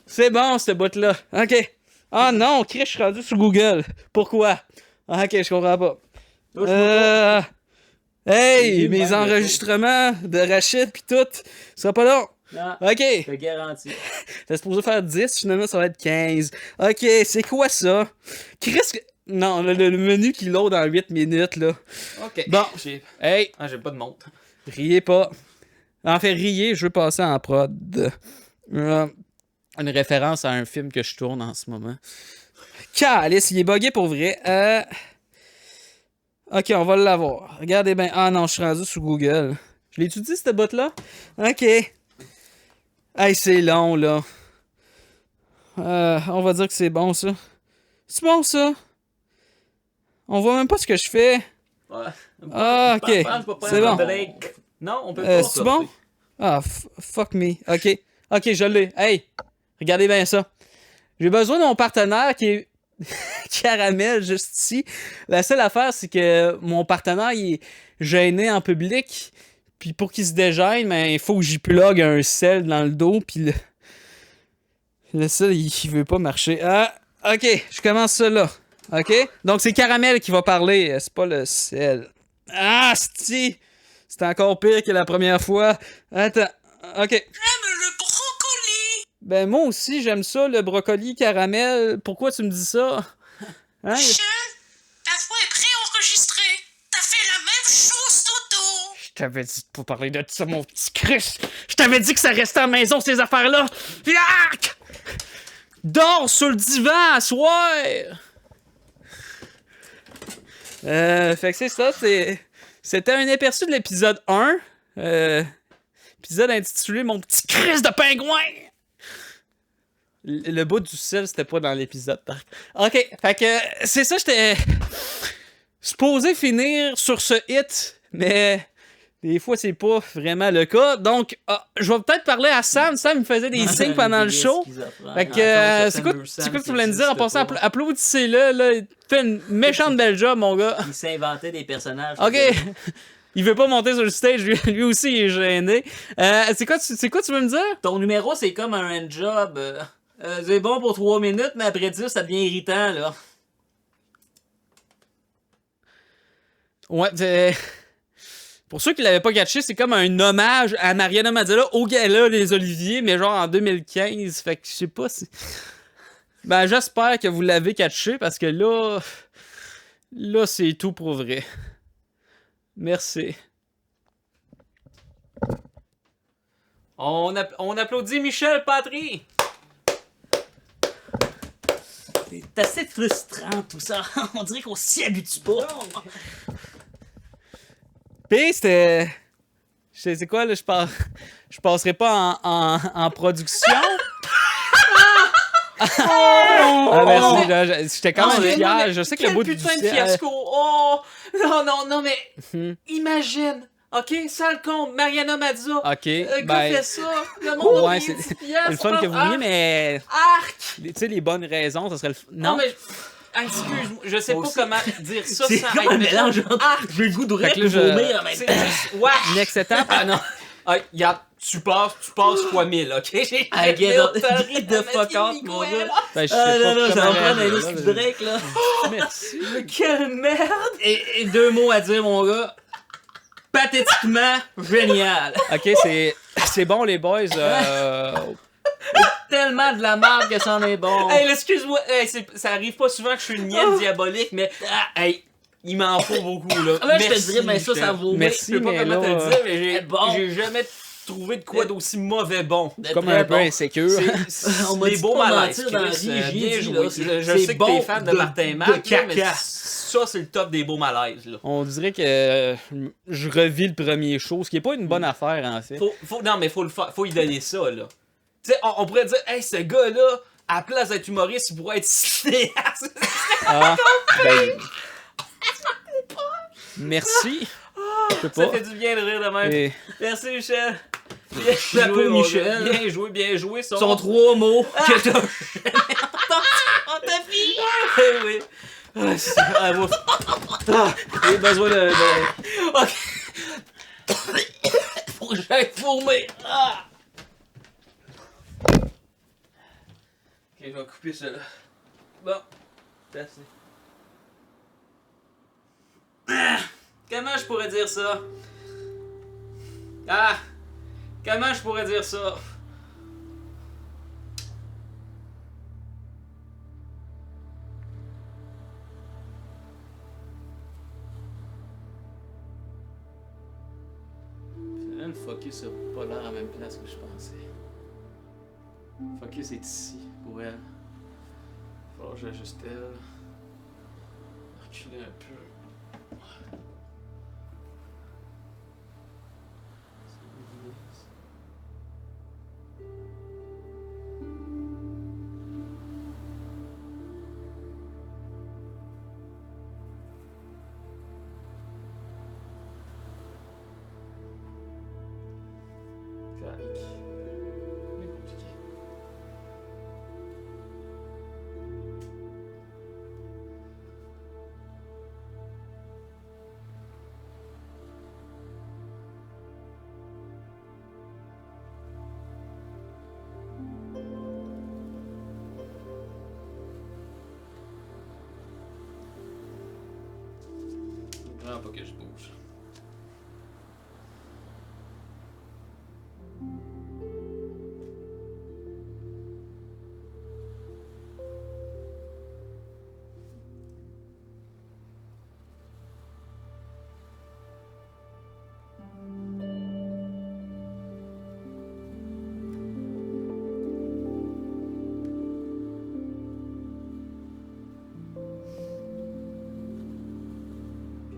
C'est bon, cette boîte-là. Ok. Ah non, Chris, je suis rendu sur Google. Pourquoi? Ok, je comprends pas. Hey, J'ai eu mes même le enregistrements de Rachid pis tout. Ça sera pas long. Non, Ok. je te garantis. T'es supposé faire 10, finalement ça va être 15. Ok, c'est quoi ça? Chris. Non, le menu qui load en 8 minutes, là. Ok. Bon. Hey, J'ai pas de montre. riez pas. En fait, riez, je veux passer en prod. Une référence à un film que je tourne en ce moment. Calice, il est bugué pour vrai. Ok, on va l'avoir. Regardez bien. Ah non, je suis rendu sur Google. Je l'ai-tu dit, cette botte-là? Ok. Hey, c'est long, là. On va dire que c'est bon, ça. C'est bon, ça? On voit même pas ce que je fais. Ouais. Ah, ok. C'est bon. Non, on peut pas. C'est bon? Ah, fuck me. Ok. Ok, je l'ai. Hey, regardez bien ça. J'ai besoin de mon partenaire qui est caramel juste ici. La seule affaire, c'est que mon partenaire, il est gêné en public. Puis pour qu'il se dégêne, ben, il faut que j'y plug un sel dans le dos. Puis le sel, il veut pas marcher. Ah, ok, je commence ça là. Ok? Donc c'est caramel qui va parler, c'est pas le sel. Ah, c'est encore pire que la première fois. Attends, ok. J'aime le brocoli. Ben moi aussi, j'aime ça, le brocoli caramel. Pourquoi tu me dis ça? Hein? Michel, ta voix est préenregistrée. T'as fait la même chose, Toto. Je t'avais dit de pas parler de ça, mon petit Chris. Je t'avais dit que ça restait à la maison, ces affaires-là. Yac! Dors sur le divan à soir! Fait que c'est ça, c'était un aperçu de l'épisode 1. Épisode intitulé Mon petit Chris de pingouin! Le bout du sel, c'était pas dans l'épisode. Ok, fait que c'est ça, j'étais supposé finir sur ce hit, mais des fois c'est pas vraiment le cas. Donc, je vais peut-être parler à Sam. Sam me faisait des signes pendant le show. Fait que, c'est quoi que tu voulais me dire en passant? Applaudissez-le, là. Il fait une méchante belle job, mon gars. Il s'inventait des personnages. Ok. Il veut pas monter sur le stage, lui aussi il est gêné. C'est quoi tu veux me dire? Ton numéro, c'est comme un handjob. C'est bon pour 3 minutes, mais après 10, ça devient irritant, là. Ouais, pour ceux qui l'avaient pas catché, c'est comme un hommage à Mariana Mazzola au gala des Oliviers, mais genre en 2015. Fait que je sais pas si. Ben, j'espère que vous l'avez catché parce que là. Là, c'est tout pour vrai. Merci. On applaudit Michel Patry. C'est assez frustrant, tout ça. On dirait qu'on s'y habitue pas. Pis c'était. Je sais c'est quoi, là, je passerai pas en production. Ah, merci, là, j'étais quand même fier. Je sais que le bout du putain de fiasco. Oh! Non, mais imagine. OK, sale con, Mariana Mazza. Ok, gars ben. fait ça. Le monde a Ouais, payé c'est 10 piastres. le fun que vous veniez, mais. Arc! Tu sais, les bonnes raisons, ça serait le. Non, mais... Excuse-moi, je sais pas comment dire ça C'est sans comme un être mélange entre arc. j'ai le goût de Fait que là, rire je- vomir en même C'est temps. juste... Ouais! Next étape. Ah non. Ah, regarde, tu passes fois 1000, OK? J'ai I get it. théorie de fuck off, mon gars. Ben, je sais Ah pas non, non, ça comment va prendre un réagir, whisky là. break, là. Merci. Mais quelle merde! Et 2 mots à dire, mon gars. Pathétiquement génial. Ok, c'est bon, les boys. Tellement de la merde que c'en est bon. Hey, excuse-moi, hey, ça arrive pas souvent que je suis une niette diabolique, mais hey, il m'en faut beaucoup, là. Ah, là, je te Merci, dirais, mais ça, Michel. ça vaut. Merci. Je sais pas mais comment te là, le dire, mais j'ai bon. j'ai jamais trouvé de quoi d'aussi mauvais bon. comme un peu insécure. On m'a Les dit beaux de pas malaises, mentir dans la Chris, vie, j'y ai bien dit, joué. là, Je c'est sais que bon t'es fan de Martin de Matt, là, mais caca. ça, c'est le top des beaux malaises, là. On dirait que je revis le premier show, ce qui est pas une bonne affaire, en fait. Non, mais faut le faire, faut y donner ça, là. Tu sais, on pourrait dire, hey, ce gars-là, à la place d'être humoriste, il pourrait être cinéaste. Ah, ben... Merci. Je sais Ça pas. fait du bien de rire de même. Et- Merci, Michel. Bien Chapeau, joué, mon Michel. gars. Bien joué. Ce sont 3 mots que t'as. On t'a fini. Oui. Moi, J'ai besoin de... faut que j'aille fourmer. Ah. Ok, je vais couper ça là. Bon. C'est assez. Comment je pourrais dire ça? Ah! Comment je pourrais dire ça? Finalement, le focus a pas l'air à la même place que je pensais. Le focus est ici, pour elle. Il va falloir que j'ajuste elle. Reculer un peu. Vraiment pas que je bouge.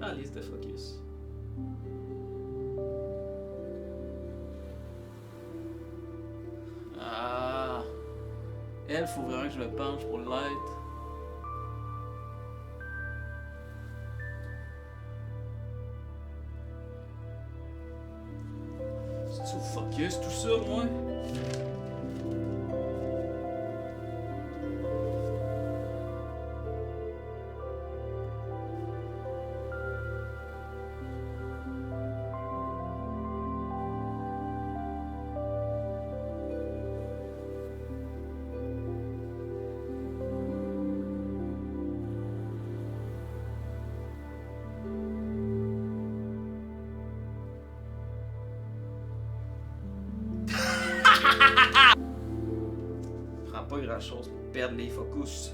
Ah, liste de focus. Ah. Elle, faut vraiment que je me penche pour l'être. C'est-tu focus tout ça, moi? la chose pour perdre les focus.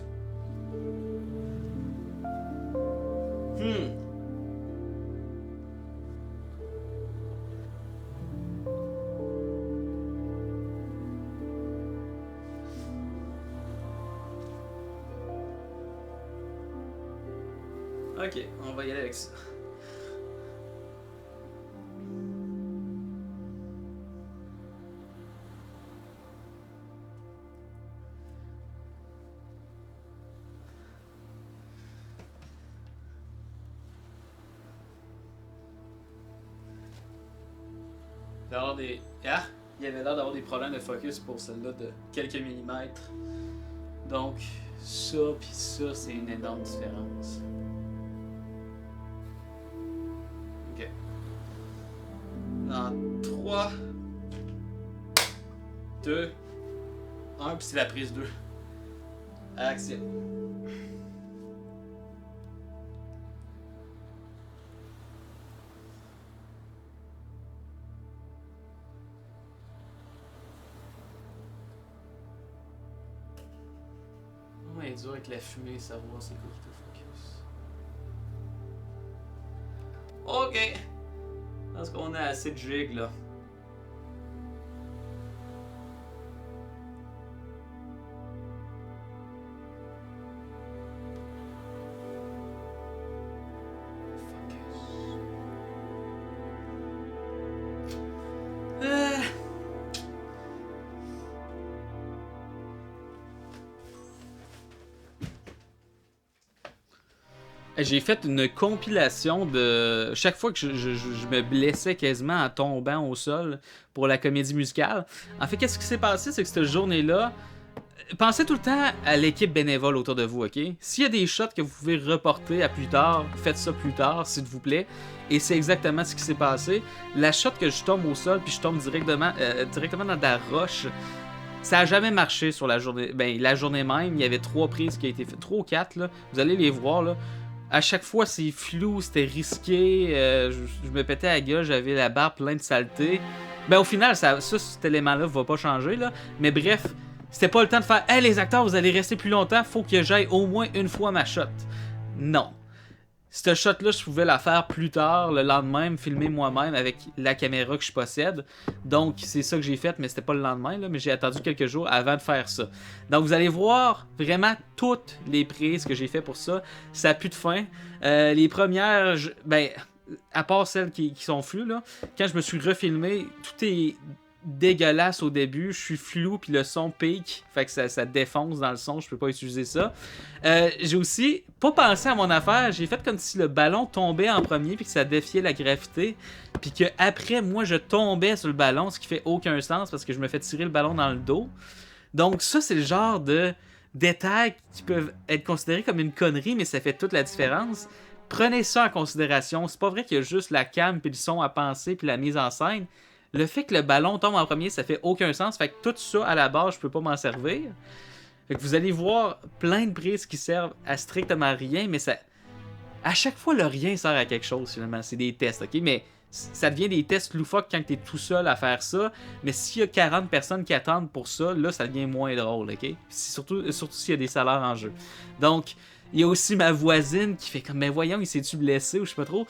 Ok, on va y aller avec ça. Il y avait l'air d'avoir des problèmes de focus pour celle-là de quelques millimètres. Donc, ça pis ça, c'est une énorme différence. Ok. Dans 3, 2, 1, puis c'est la prise 2. Action. C'est dur avec la fumée, savoir c'est quoi qui te focus. Ok. Je pense qu'on a assez de jig là. J'ai fait une compilation de chaque fois que je me blessais quasiment en tombant au sol pour la comédie musicale. En fait, qu'est-ce qui s'est passé, c'est que cette journée-là, pensez tout le temps à l'équipe bénévole autour de vous, ok? S'il y a des shots que vous pouvez reporter à plus tard, faites ça plus tard, s'il vous plaît. Et c'est exactement ce qui s'est passé. La shot que je tombe au sol, puis je tombe directement dans la roche. Ça a jamais marché sur la journée. Ben, la journée même, il y avait 3 prises qui ont été faites, 3 ou 4, là. Vous allez les voir, là. À chaque fois, c'est flou, c'était risqué. Je me pétais à la gueule, j'avais la barre pleine de saleté. Ben, au final, cet élément-là va pas changer, là. Mais bref, c'était pas le temps de faire « Hey, les acteurs, vous allez rester plus longtemps, faut que j'aille au moins une fois ma shot. » Non. Cette shot-là, je pouvais la faire plus tard, le lendemain, me filmer moi-même avec la caméra que je possède. Donc, c'est ça que j'ai fait, mais c'était pas le lendemain, là, mais j'ai attendu quelques jours avant de faire ça. Donc, vous allez voir vraiment toutes les prises que j'ai fait pour ça. Ça a plus de fin. Les premières, à part celles qui sont floues, là, quand je me suis refilmé, tout est dégueulasse au début, je suis flou puis le son pique, fait que ça défonce dans le son, je peux pas utiliser ça. J'ai aussi pas pensé à mon affaire, j'ai fait comme si le ballon tombait en premier puis que ça défiait la gravité, puis que après moi je tombais sur le ballon, ce qui fait aucun sens parce que je me fais tirer le ballon dans le dos. Donc ça c'est le genre de détails qui peuvent être considérés comme une connerie, mais ça fait toute la différence. Prenez ça en considération, c'est pas vrai qu'il y a juste la cam puis le son à penser puis la mise en scène. Le fait que le ballon tombe en premier, ça fait aucun sens. Fait que tout ça, à la base, je peux pas m'en servir. Fait que vous allez voir plein de prises qui servent à strictement rien, mais ça... À chaque fois, le rien sert à quelque chose, finalement. C'est des tests, ok? Mais ça devient des tests loufoques quand t'es tout seul à faire ça. Mais s'il y a 40 personnes qui attendent pour ça, là, ça devient moins drôle, ok? Surtout s'il y a des salaires en jeu. Donc, il y a aussi ma voisine qui fait comme, mais voyons, il s'est-tu blessé ou je sais pas trop.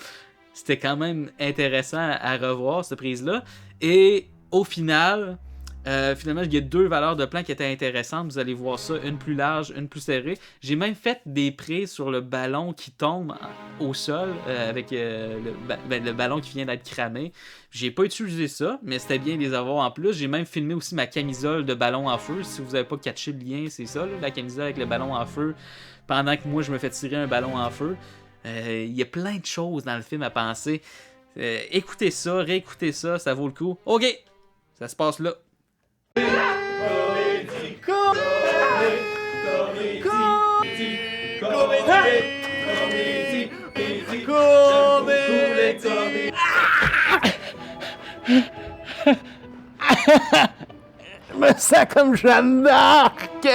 C'était quand même intéressant à revoir, cette prise-là. Et au final, finalement, il y a 2 valeurs de plan qui étaient intéressantes. Vous allez voir ça, une plus large, une plus serrée. J'ai même fait des prises sur le ballon qui tombe au sol avec le ballon qui vient d'être cramé. J'ai pas utilisé ça, mais c'était bien de les avoir en plus. J'ai même filmé aussi ma camisole de ballon en feu. Si vous n'avez pas catché le lien, c'est ça, là, la camisole avec le ballon en feu. Pendant que moi, je me fais tirer un ballon en feu. Il y a plein de choses dans le film à penser. Écoutez ça, réécoutez ça, ça vaut le coup. Ok, ça se passe là. Je me sens comme Jeanne d'Arc.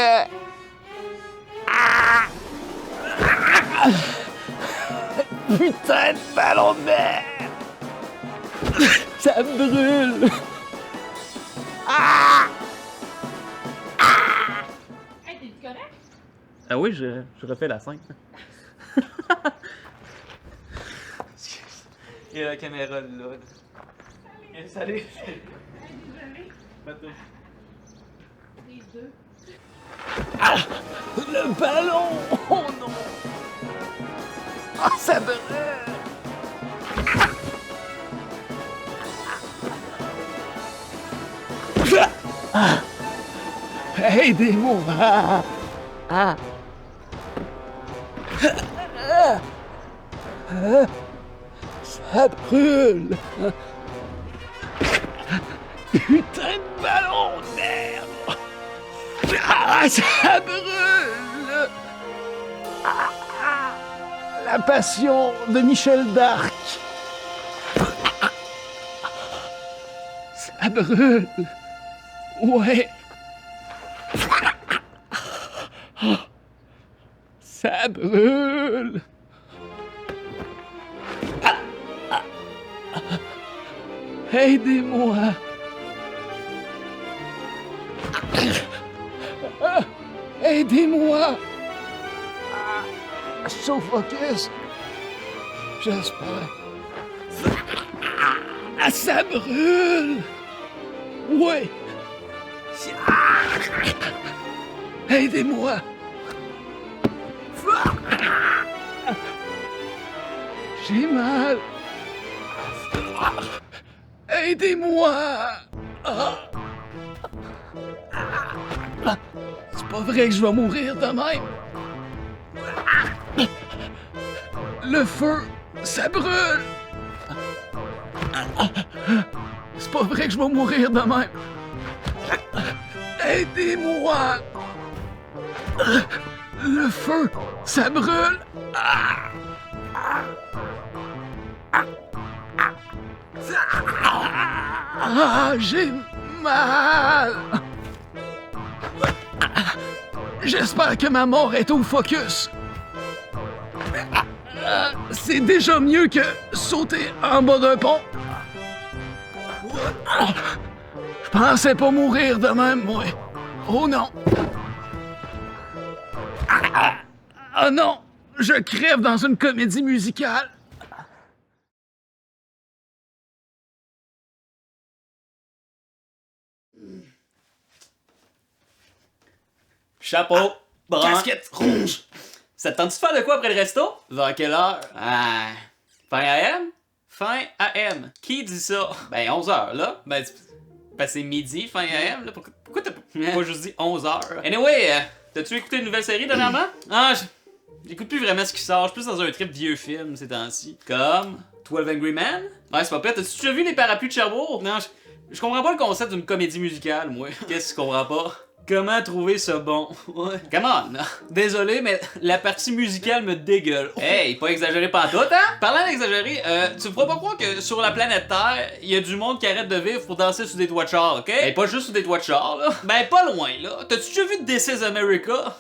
Putain de ballon de mer! Ça brûle! Ah oui, je refais la scène. Il y a la caméra là. Salut. Le ballon! Oh non! Ah, ça brûle! Ah. Aidez-moi! Ah. Ça brûle! Putain de ballon, merde! Ah, ça brûle! Ah, la passion de Michel d'Arc! Ça brûle! Ouais! Ça brûle! Aidez-moi! Aidez-moi! Sauf focus! J'espère. Ah, ça brûle! Ouais! Aidez-moi! J'ai mal! Aidez-moi! C'est pas vrai que je vais mourir de même! Le feu, ça brûle! C'est pas vrai que je vais mourir de même! Aidez-moi! Le feu, ça brûle! Ah, j'ai mal! J'espère que ma mort est au focus! C'est déjà mieux que sauter en bas d'un pont! Je pensais pas mourir de même, moi! Oh non! Ah non! Je crève dans une comédie musicale! Chapeau, brun, Casquette rouge. Ça te tente de faire de quoi après le resto? Vers quelle heure? Ah. Fin AM? Fin AM. Qui dit ça? Ben 11h là. Ben c'est midi, fin AM là. Pourquoi t'as pas juste dit 11h? Anyway, t'as-tu écouté une nouvelle série dernièrement? Ah, j'écoute plus vraiment ce qui sort. Je suis plus dans un trip vieux film ces temps-ci. Comme 12 Angry Men? Ouais, c'est pas pire. T'as-tu déjà vu les parapluies de Cherbourg? Non, je comprends pas le concept d'une comédie musicale, moi. Qu'est-ce que tu comprends pas? Comment trouver ça bon? Ouais. Come on! Désolé, mais la partie musicale me dégueule. Hey, pas exagéré pantoute, hein? Parlant d'exagérer, tu me feras pas croire que sur la planète Terre, il y a du monde qui arrête de vivre pour danser sur des toits de char, ok? Ben, pas juste sur des toits de char, là. Ben, pas loin, là. T'as-tu déjà vu This is America?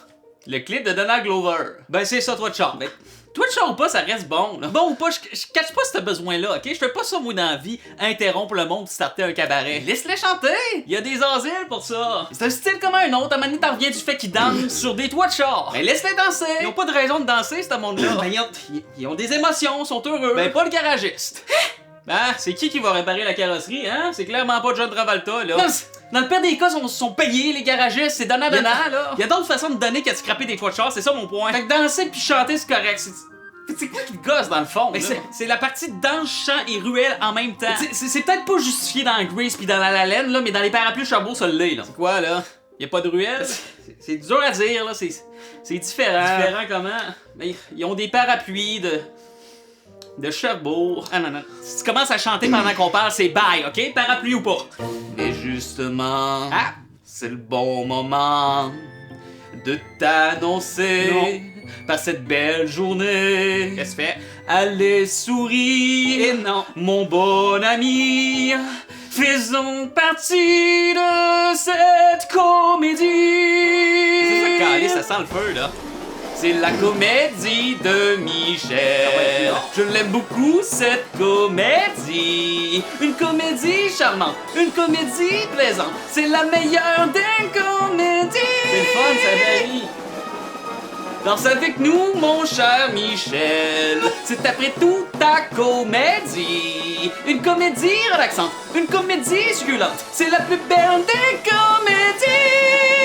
Le clip de Donald Glover. Ben, c'est ça, toit de char. Ben, toi de char ou pas, ça reste bon, là. Bon ou pas, je catch pas ce besoin-là, ok? Je fais pas ça, moi, dans la vie, interrompre le monde de starter un cabaret. Laisse-les chanter! Il y a des asiles pour ça. C'est un style comme un autre, à un moment donné, t'en reviens du fait qu'ils dansent sur des toits de char. Ben, laisse-les danser! Ils ont pas de raison de danser, ce monde-là. Ben, ils ont des émotions, sont heureux. Ben, pas le garagiste. Ben, c'est qui va réparer la carrosserie, hein? C'est clairement pas John Travolta, là. Non, dans le pire des cas, ils sont payés, les garagistes, c'est donnant-donnant, là. Il y a d'autres façons de donner qu'à scraper des toits de char, c'est ça mon point. Fait que danser puis chanter, c'est correct. C'est quoi qui te gosse dans le fond? Mais c'est la partie danse, chant et ruelle en même temps. C'est peut-être pas justifié dans Grease pis dans La La Land, là, mais dans les parapluies Cherbourg, ça l'est, là. C'est quoi, là? Y'a pas de ruelle? C'est dur à dire, là. C'est différent. Différent comment? Mais ils ont des parapluies de Cherbourg. Ah non. Si tu commences à chanter pendant qu'on parle, c'est bye, ok? Parapluie ou pas? Mais justement, c'est le bon moment de t'annoncer par cette belle journée. Qu'est-ce que tu fais? Allez, souris, et non, mon bon ami, faisons partie de cette comédie. C'est ça, calé, ça sent le feu, là. C'est la comédie de Michel. Je l'aime beaucoup, cette comédie. Une comédie charmante, une comédie plaisante. C'est la meilleure des comédies. C'est le fun, ça varie. Danse avec nous, mon cher Michel. C'est après tout ta comédie. Une comédie relaxante, une comédie succulente. C'est la plus belle des comédies.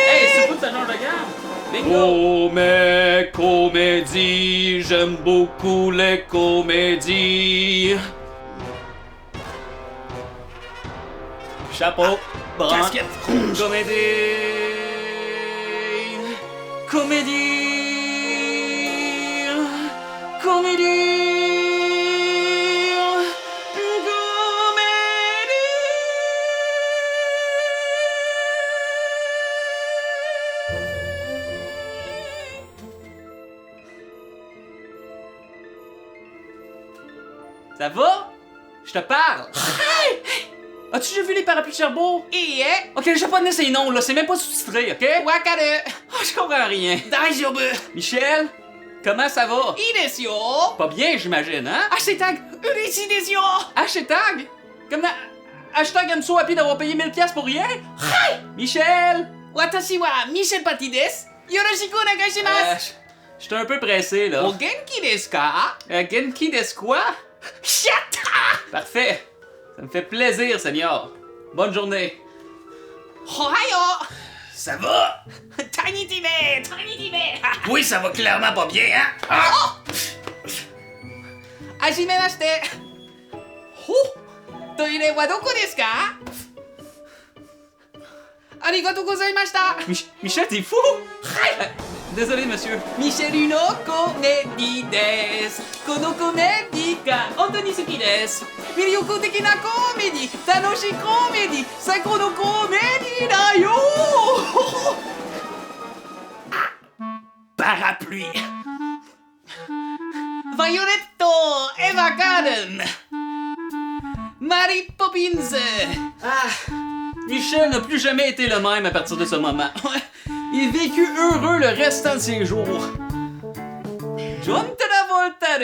Hey, c'est pas de ce genre de gamme! Bingo! Oh, mes comédies, j'aime beaucoup les comédies. Chapeau, brun, Casquette rouge. comédie. Comédie. Comédie. Ça va? Je te parle. Hey! As-tu déjà vu les parapluies de Cherbourg? Yeah! Ok, le japonais c'est non, là, c'est même pas sous-titré, ok? Wakare! Oh, je comprends rien. Daijoubu! Michel, comment ça va? I desu yo! Pas bien, j'imagine, hein? Hashtag Urishi desu yo! Hashtag? Comment? Hashtag I'm so happy d'avoir payé 1000$ pour rien? Michel! Watashi wa Michel Pati desu! Yoroshiku onegai shimasu! J'étais un peu pressé, là. O genki desu ka? Genki desu quoi? Shatta! Parfait. Ça me fait plaisir, Seigneur. Bonne journée. Ohayo! Ça va? Tiny Time! Tiny Time! Oui, ça va clairement pas bien, hein? Hajimemashite! Toire wa doko desu ka? Arigatou gozaimashita! Michel, t'es fou? Désolé, monsieur. Michel no komedi desu! Kono komedi ga hontou suki desu! Miryoku teki na komedi! Tanoshii komedi! Saiko no komedi da yo! Parapluie. Violetto! Eva Garden! Mary Poppins! Michel n'a plus jamais été le même à partir de ce moment. Il vécut heureux le restant de ses jours. John Travolta!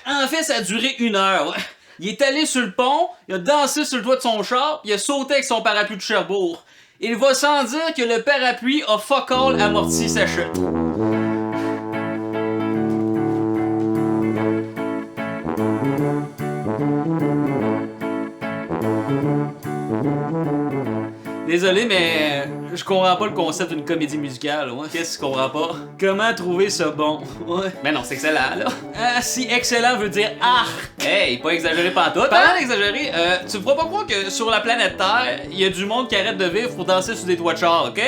En fait, ça a duré 1 heure. Ouais. Il est allé sur le pont, il a dansé sur le toit de son char, il a sauté avec son parapluie de Cherbourg. Il va sans dire que le parapluie a fuck all amorti sa chute. Désolé, mais je comprends pas le concept d'une comédie musicale. Ouais. Qu'est-ce que tu comprends pas? Comment trouver ça bon? Ouais. Mais non, c'est excellent, là. Ah, si excellent veut dire ah! Hey, pas exagéré pantoute, Parlant hein? d'exagérer, tu me feras pas croire que sur la planète Terre, il y a du monde qui arrête de vivre pour danser sur des toits de char, ok?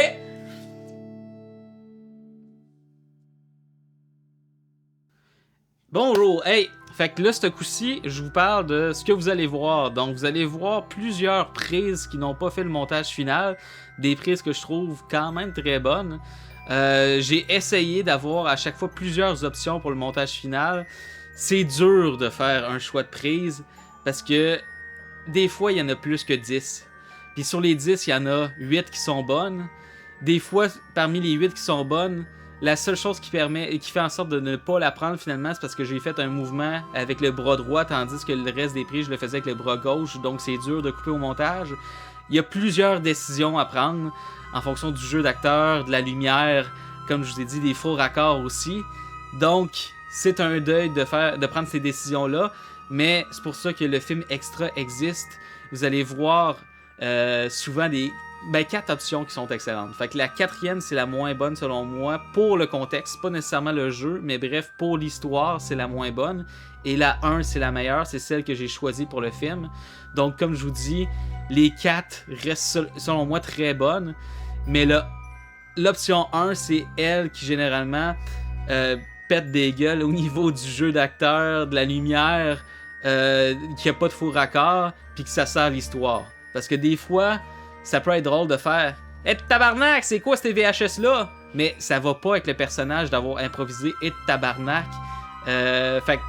Bonjour, hey! Fait que là, ce coup-ci, je vous parle de ce que vous allez voir. Donc, vous allez voir plusieurs prises qui n'ont pas fait le montage final. Des prises que je trouve quand même très bonnes. J'ai essayé d'avoir à chaque fois plusieurs options pour le montage final. C'est dur de faire un choix de prise parce que des fois, il y en a plus que 10. Puis sur les 10, il y en a 8 qui sont bonnes. Des fois, parmi les 8 qui sont bonnes, la seule chose qui fait en sorte de ne pas la prendre finalement, c'est parce que j'ai fait un mouvement avec le bras droit, tandis que le reste des prises, je le faisais avec le bras gauche, donc c'est dur de couper au montage. Il y a plusieurs décisions à prendre en fonction du jeu d'acteur, de la lumière, comme je vous ai dit, des faux raccords aussi. Donc, c'est un deuil de prendre ces décisions-là, mais c'est pour ça que le film extra existe. Vous allez voir souvent des 4 options qui sont excellentes. Fait que la 4e, c'est la moins bonne selon moi pour le contexte, pas nécessairement le jeu, mais bref, pour l'histoire, c'est la moins bonne. Et la 1, c'est la meilleure, c'est celle que j'ai choisie pour le film. Donc, comme je vous dis, les 4 restent selon moi très bonnes, mais l'option 1, c'est elle qui généralement pète des gueules au niveau du jeu d'acteur, de la lumière, qu'il n'y a pas de faux raccord, puis que ça sert l'histoire. Parce que des fois, ça peut être drôle de faire « Eh tabarnak, c'est quoi ces VHS-là? » Mais ça va pas avec le personnage d'avoir improvisé « Eh tabarnak ». Fait que,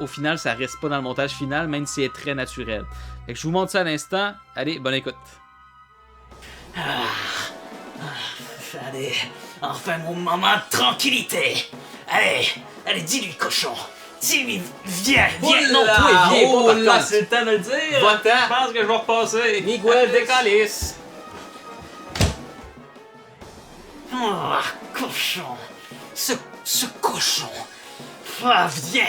au final, ça reste pas dans le montage final, même si c'est très naturel. Fait que je vous montre ça à l'instant. Allez, bonne écoute. Allez, enfin mon moment de tranquillité. Allez, allez, dis-lui, cochon. Dis-lui, viens, viens. Non, toi, viens pas, par contre. c'est le temps de le dire! Va-t'en. Je pense que je vais repasser. Miguel décalisse! Oh, cochon. Ce Ce cochon. Ah, viens,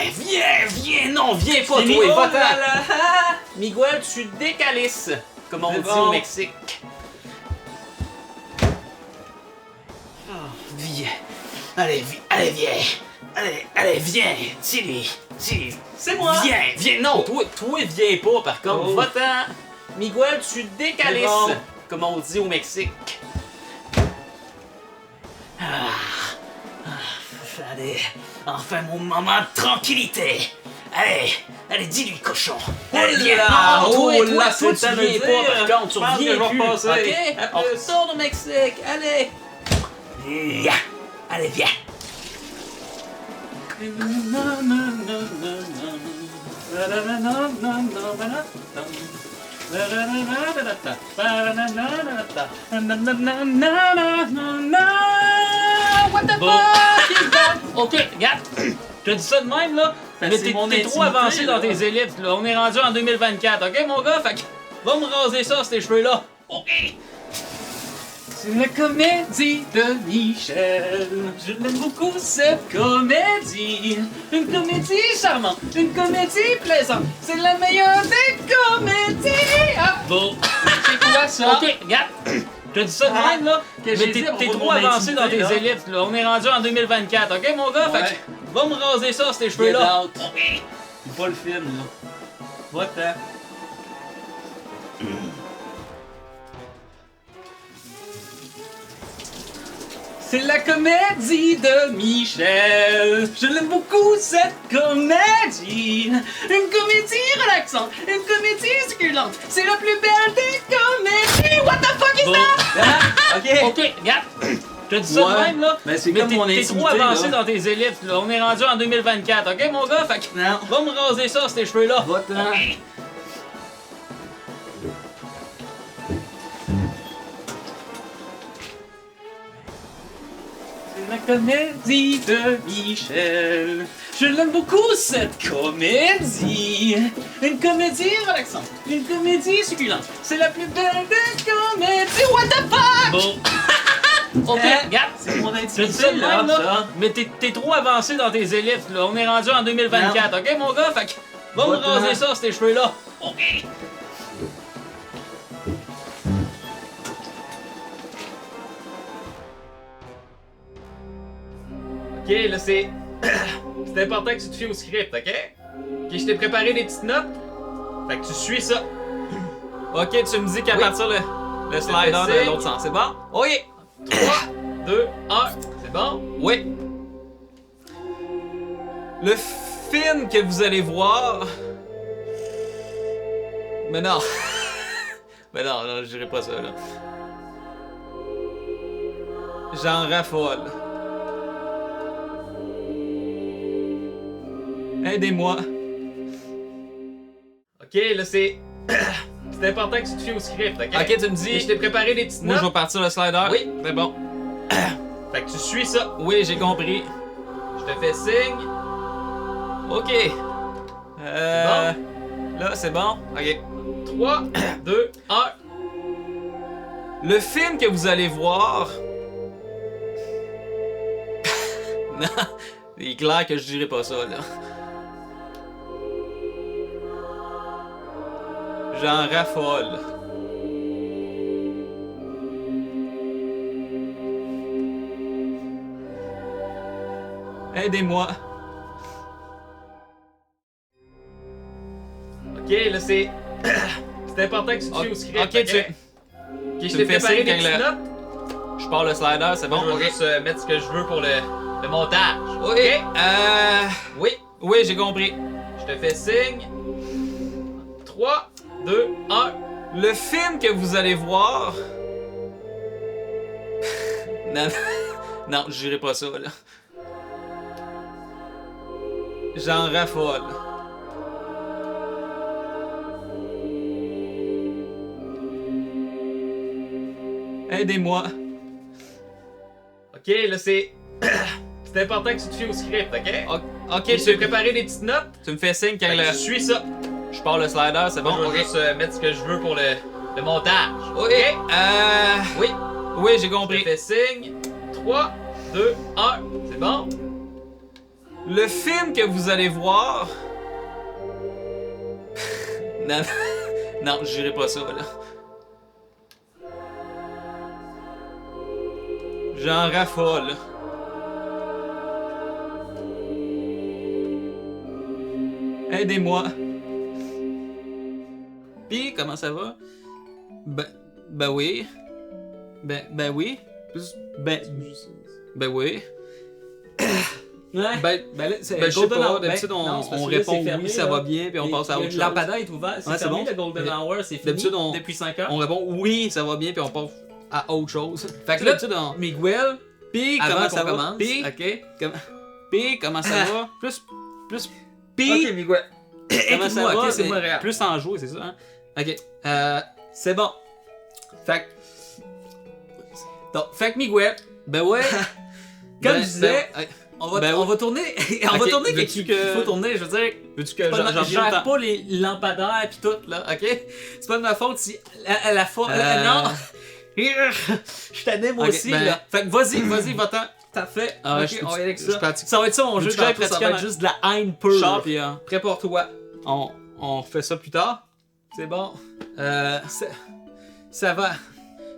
non, viens pas, Fini. toi, Oh va-t'en. là là, ah! Miguel, tu décalisses, comme on C'est dit bon. au Mexique. Viens. Allez, viens. Allez, viens. Dis-lui. C'est moi. Viens, non, toi, viens pas, par contre. Oh. Va-t'en. Miguel, tu décalisses, C'est bon. comme on dit au Mexique. Allez, enfin mon moment de tranquillité. Allez, dis-lui, cochon. Allez, viens. là, Non, oh toi, là, tu c'est à me viens pas, dire. par contre, tu Je pense que reviens je vais plus. repasser. Ok? À plus. Retourne au Mexique, allez. Viens. Allez, viens. What the Bon. fuck is that? Ok, regarde. Je te dis ça de même, là. Ben, mais c'est t'es mon trop intimité, avancé dans là. tes ellipses, là. On est rendu en 2024, ok, mon gars? Fait que, va me raser ça, ces cheveux-là. Ok. C'est la comédie de Michel. Je l'aime beaucoup, cette comédie. Une comédie charmante, une comédie plaisante. C'est la meilleure des comédies. Ah, bon. C'est quoi ça? Ok, regarde. Je te dis ça de même, là. j'ai Mais dit à t'es propos de trop mon avancé dans tes intimité, là. ellipses, là. On est rendu en 2024, ok, mon gars? Fait Ouais. que, va me raser ça, ces Get cheveux-là. out. C'est pas le film, là. Va-t'en. C'est la comédie de Michel. Je l'aime beaucoup, cette comédie. Une comédie relaxante, une comédie succulente. C'est la plus belle des comédies. What the fuck is that? Ah, ok. Ok, regarde. Je te dis ça de Ouais. même, là. Ben, c'est Mais comme mon t'es intimité, trop avancé là. dans tes ellipses, là. On est rendu en 2024, ok, mon gars? Fait que, Non. va me raser ça, ces cheveux-là. Va-t'en. C'est la comédie de Michel. Je l'aime beaucoup, cette comédie. Une comédie relaxante, une comédie succulente. C'est la plus belle des comédies. What the fuck? Bon. Ok, regarde. C'est mon Je te dis intimité, ça de là, même, là. ça. Mais t'es trop avancé dans tes ellipses, là. On est rendu en 2024, ok, mon gars? Fait que, va me Va-t'en. raser ça, ces cheveux-là. Ok. Ok, là, c'est. C'est important que tu te fies au script, ok? Ok, je t'ai préparé des petites notes. Fait que tu suis ça. Ok, tu me dis qu'à partir le slider fais de signe. l'autre sens, c'est bon? Ok. 3, 2, 1. C'est bon? Oui. Le film que vous allez voir. Mais non. Mais non, je dirais pas ça, là. J'en raffole. Aidez-moi. Ok, là, c'est. C'est important que tu te fies au script, ok? Ok, tu me Et dis. je t'ai préparé des petites Moi, notes. je vais partir le slider. Oui. C'est bon. Fait que tu suis ça. Oui, j'ai compris. Je te fais signe. Ok. Là, c'est bon. Ok. 3, 2, 1. Le film que vous allez voir. Non, il est clair que je dirais pas ça, là. J'en raffole. Aidez-moi. Ok, là, c'est. C'est important que tu te fies au script. Ok, tu. Ok, je tu t'ai me fais préparé signe des quand petites le- notes. Je pars le slider, c'est bon? Je vais Ok. juste mettre ce que je veux pour le montage. Ok. Oui, Oui, j'ai compris. je te fais signe. 3, 2, 1. Le film que vous allez voir. Non, non, je dirais pas ça, là. J'en raffole. Aidez-moi. Ok, là, c'est. C'est important que tu te fies au script, ok? Ok, Ok, je t'ai préparé des petites notes. tu me fais signe quand Fait que le... je suis ça. je pars le slider, c'est bon? Je vais Ok. juste mettre ce que je veux pour le montage. Ok. Oui, Oui, j'ai je te compris. fais signe. 3, 2, 1. C'est bon? Le film que vous allez voir... non, non, je dirais pas ça, là. J'en raffole. Aidez-moi. Pis, comment ça va? Ben oui. Ben oui. Ben oui. Ouais. Ben là, c'est je sais Golden pas, Hour. d'habitude non, on c'est parce que répond là, c'est fermé, oui, ça là. va bien, puis on passe à autre chose. Le lampadaire est ouvert, c'est Ouais, c'est fermé, bon. le Golden Hour, c'est fini. D'habitude, Depuis 5 heures. On répond oui, ça va bien, puis on passe à autre chose. Fait que là, d'habitude, on... Miguel, Pis avant comment qu'on ça va? commence, Pis, ok? Pis comment ça va? Plus. Pis Ok, Miguel. comment ça va? Ok, c'est Mais moi, réel. plus en jouer, c'est ça, hein? Ok. C'est bon. Fait que... Donc, fait que Miguel, Ben ouais. comme Ben- je disais, ben- on va, ben on ouais. va tourner... on va Ok, tourner veux-tu qu'il que- faut tourner, je veux dire... Veux-tu que C'est pas de ma- j'en je gère vienne pas les lampadaires pis tout, là, ok? C'est pas de ma faute si la fois... Non! Je t'anime Ok, aussi, ben- là. Fait que vas-y, va-t'en. T'as fait. Ah, ok, je- on va y aller avec je ça. pratique. Ça va être ça mon jeu Veux-tu que j'aille tantôt, ça pratiquer va être ma- juste de la haine pure. Char, puis Prépare-toi. on refait ça plus tard. C'est bon. Ça va.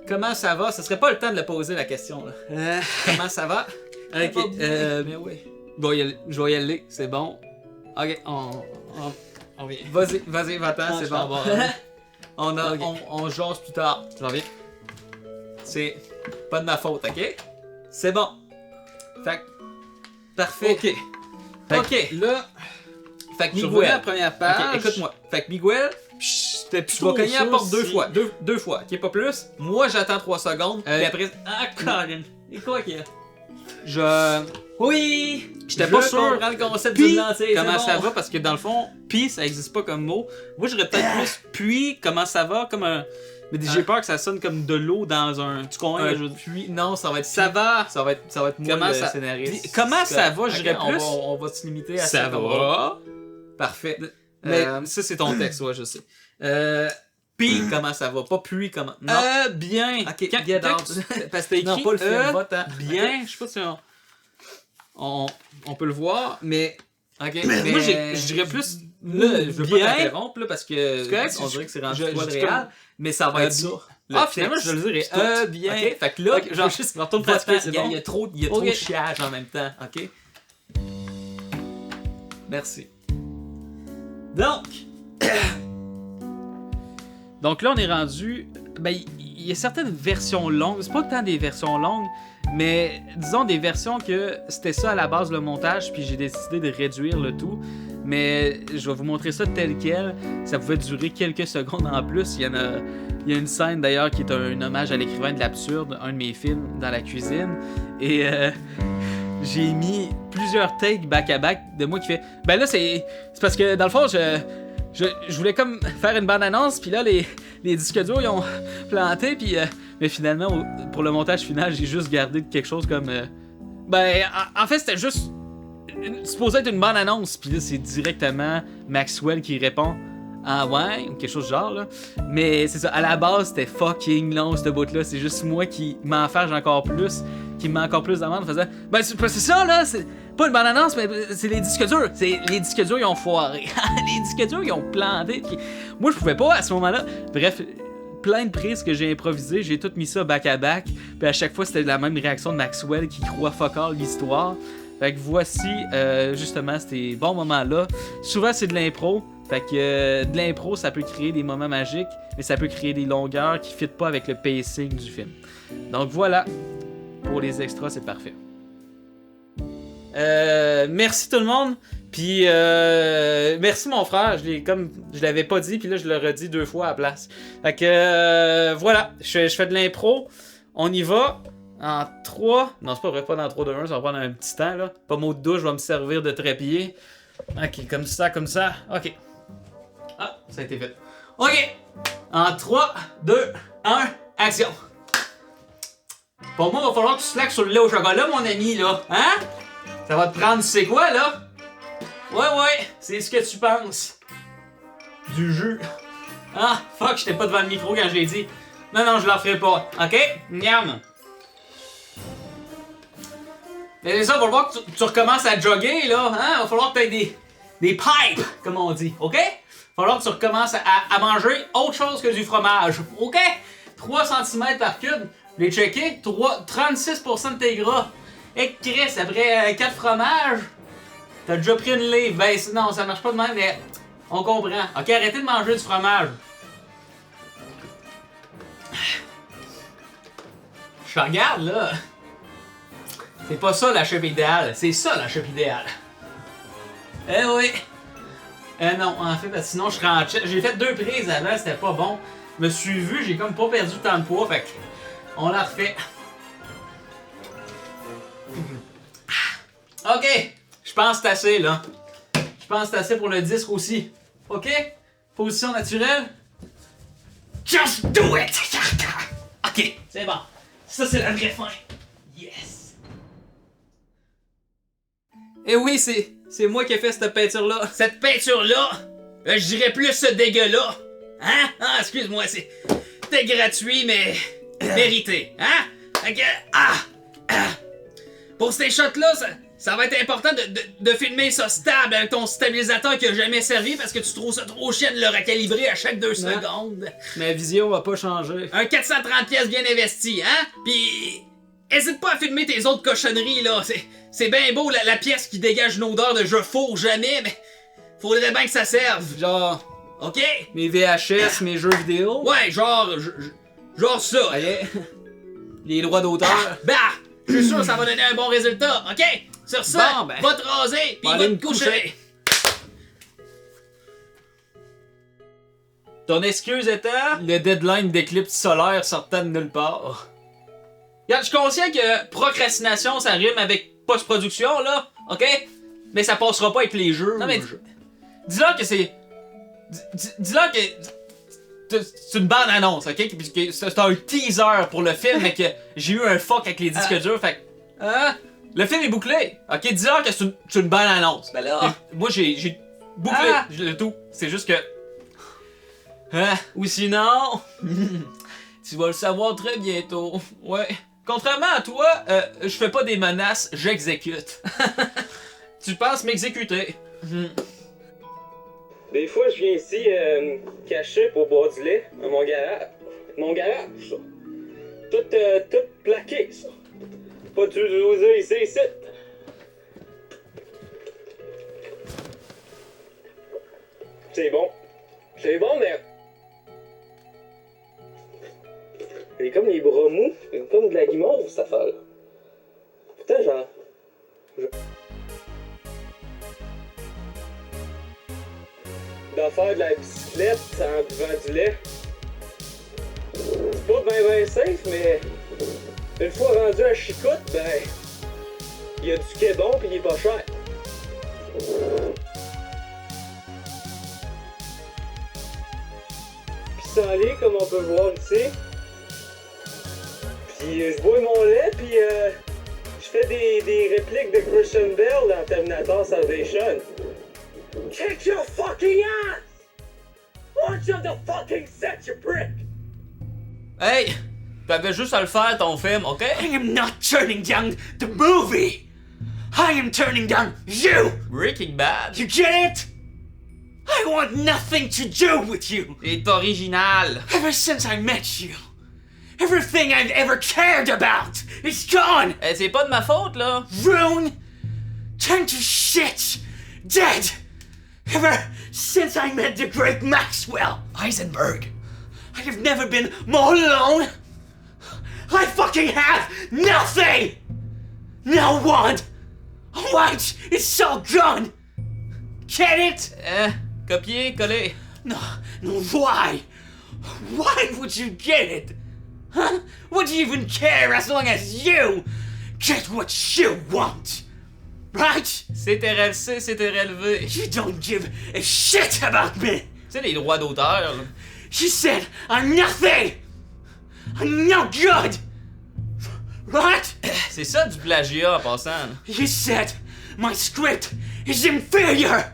Comment ça va? Ce serait pas le temps de le poser la question, là. Comment ça va? Ok, Mais oui. je vais y aller, c'est bon. Ok, on vient. Vas-y, va-t'en, Ah, c'est je t'en bon. vais. Ok. On jase plus tard. J'en viens. C'est pas de ma faute, ok? C'est bon. Fait que... Parfait. Ok. Ok. Là, Fait que je Miguel... vois la première page. Ok, écoute-moi. Fait que Miguel, C'était tu vas cogner à la porte deux fois. Deux fois, ok? Pas plus. Moi, j'attends 3 secondes. Puis après... Ah, Colin. Et quoi qu'il y a? Je... Oui! J'étais pas Je sûr. comprends le concept Puis, du lancer. comment c'est ça bon. va? Parce que dans le fond, pis ça existe pas comme mot. Moi, j'aurais peut-être plus puis, comment ça va? Comme un... Mais j'ai peur que ça sonne comme de l'eau dans un... Tu comprends? Un je veux dire? puits. Non, ça va être... Ça va? Ça va être moi Comment le ça- scénariste. Comment ça va? Ok, Je dirais plus. On va se limiter à Ça ça. va? Parfait. Mais Euh, ça, c'est ton texte, ouais, je sais. Puis, comment ça va? Pas puis, comment... Non. Bien. Ok, Quand- get quand out. tu- Parce que t'as écrit Non, pas le film, va-t'en. bien. Je sais pas si on peut le voir, mais... Ok, Mais moi, je dirais plus... Là, je veux bien. pas t'interrompre, là, parce que C'est correct, on je- dirait que c'est rendu je- toi je le dis réel, comme- mais ça va être ça. le Finalement, texte, je le dirais. tout. Bien. Ok, fait que là, Ok, genre, juste je retourne pratiquer, c'est bon. il y a trop il y a trop Ok. de chiage en même temps, ok? Merci. Donc là, on est rendu... Ben, il y a certaines versions longues. C'est pas tant des versions longues, mais disons des versions que c'était ça à la base, le montage, puis j'ai décidé de réduire le tout. Mais je vais vous montrer ça tel quel. Ça pouvait durer quelques secondes en plus. Il y a une scène d'ailleurs qui est un hommage à l'écrivain de l'absurde, un de mes films, dans la cuisine. Et j'ai mis plusieurs takes back-à-back de moi qui fait... Ben là, c'est parce que dans le fond, je voulais comme faire une bande-annonce, puis là, les disques durs, ils ont planté, puis... mais finalement, pour le montage final, j'ai juste gardé quelque chose comme... ben, en fait, c'était juste... supposé être une bande-annonce, puis là, c'est directement Maxwell qui répond « Ah ouais? » ou quelque chose du genre, là. Mais c'est ça, à la base, c'était fucking long, ce bout-là. C'est juste moi qui m'enferge encore plus, qui me met encore plus d'amende en faisant « Ben, c'est ça, là, c'est... Pas une bande-annonce, mais c'est les disques durs. Les disques durs, ils ont foiré. Les disques durs, ils ont planté. Puis moi, je pouvais pas à ce moment-là. Bref, plein de prises que j'ai improvisées. J'ai tout mis ça back-à-back. Puis à chaque fois, c'était la même réaction de Maxwell qui croit fuck all l'histoire. Fait que voici, justement, ces bons moments-là. Souvent, c'est de l'impro. Fait que de l'impro, ça peut créer des moments magiques, mais ça peut créer des longueurs qui ne fitent pas avec le pacing du film. Donc voilà. Pour les extras, c'est parfait. Merci tout le monde. Puis merci mon frère, je l'avais pas dit, puis là je le redis 2 fois à la place. Fait que voilà, je fais de l'impro. On y va en 3. Non, c'est pas vrai, pas dans 3, 2, 1, ça va prendre un petit temps là. Pas mot de douche, je vais me servir de trépied. Ok, comme ça, comme ça. Ok. Ah, ça a été fait. Ok. En 3, 2, 1, action. Pour moi, il va falloir que tu slacks sur le lait au chocolat, mon ami, là. Hein? Ça va te prendre, c'est quoi, là? Ouais, c'est ce que tu penses. Du jus. Ah, fuck, j'étais pas devant le micro quand j'ai dit. Non, je l'en ferai pas. OK? Miam. C'est ça, va falloir que tu recommences à jogger, là. Hein? Va falloir que tu aies des pipes, comme on dit. OK? Va falloir que tu recommences à manger autre chose que du fromage. OK? 3 cm par cube. Les checker. 36% de tes gras. Et Chris, après 4 fromages, t'as déjà pris une livre. Ben non, ça marche pas de même, mais on comprend. OK, arrêtez de manger du fromage. Je regarde, là. C'est pas ça la shape idéale. C'est ça la shape idéale. Eh oui. Non, en fait, parce que sinon je serais en check. J'ai fait 2 prises avant, c'était pas bon. Je me suis vu, j'ai comme pas perdu tant de poids, fait que on la refait. OK. Je pense que c'est assez, là. Je pense que c'est assez pour le disque aussi. OK? Position naturelle. Just do it! OK, c'est bon. Ça, c'est la vraie fin. Yes. Eh oui, c'est moi qui ai fait cette peinture-là. Cette peinture-là, je dirais plus ce dégueu-là. Hein? Ah, excuse-moi, c'était gratuit, mais mérité. Hein? Fait que, pour ces shots-là, ça va être important de filmer ça stable avec ton stabilisateur qui a jamais servi parce que tu trouves ça trop chiant de le recalibrer à chaque 2 secondes. Ma vision va pas changer. Un 430 pièces bien investi, hein? Pis hésite pas à filmer tes autres cochonneries, là. C'est bien beau, la pièce qui dégage une odeur de je fourre jamais, mais faudrait bien que ça serve. Genre, OK? mes VHS, mes jeux vidéo. Ouais, genre ça. Allez. Les droits d'auteur. Bah! Je suis sûr que ça va donner un bon résultat, OK? Sur ça, Bon, ben. va te raser, pis Va va aller te me coucher. Ton excuse étant le deadline d'éclipse solaire sortant de nulle part. Regarde, je suis conscient que procrastination, ça rime avec post-production, là. OK? Mais ça passera pas avec les jeux. Non, mais dis-leur que c'est. Dis-leur que. C'est une bande-annonce, OK? Puis c'est un teaser pour le film, mais que j'ai eu un fuck avec les disques durs, fait que. Hein? Le film est bouclé. OK? Dis-leur que c'est une bande-annonce. Ben là. Moi, j'ai bouclé le tout. C'est juste que. Hein? Ou sinon, Tu vas le savoir très bientôt. Ouais. Contrairement à toi, je fais pas des menaces, j'exécute. Tu penses m'exécuter. Des fois, je viens ici caché pour boire du lait à mon garage. Mon garage, ça. Tout plaqué, ça. Pas du loser ici. C'est bon. C'est bon, mais... J'ai comme les bras mous. J'ai comme de la guimauve, cette affaire-là. Putain, genre... D'en faire de la bicyclette en buvant du lait. C'est pas ben safe, mais... Une fois rendu à Chicoute, ben... Il y a du quai bon pis il est pas cher. Pissenlit, comme on peut voir ici. Puis je bois mon lait, puis je fais des répliques de Christian Bale dans Terminator Salvation. Kick your fucking ass! Watch of the fucking set, you prick! Hey! T'avais juste à le faire ton film, OK? I am not turning down the movie! I am turning down you! Breaking Bad. You get it? I want nothing to do with you! C'est original. Ever since I met you, everything I've ever cared about is gone! C'est pas de ma faute, là. Ruined, turned to shit, dead! Ever since I met the great Maxwell Heisenberg, I have never been more alone! I fucking have nothing! No one! What? It's all gone! Get it? Copier, coller. No, why? Why would you get it? Huh? Would you even care as long as you get what you want? Right? C'était RLC, c'était relevé. You don't give a shit about me! Tu sais, les droits d'auteur, là. You said I'm nothing! I'm no good! Right? C'est ça du plagiat en passant. là. You said my script is inferior!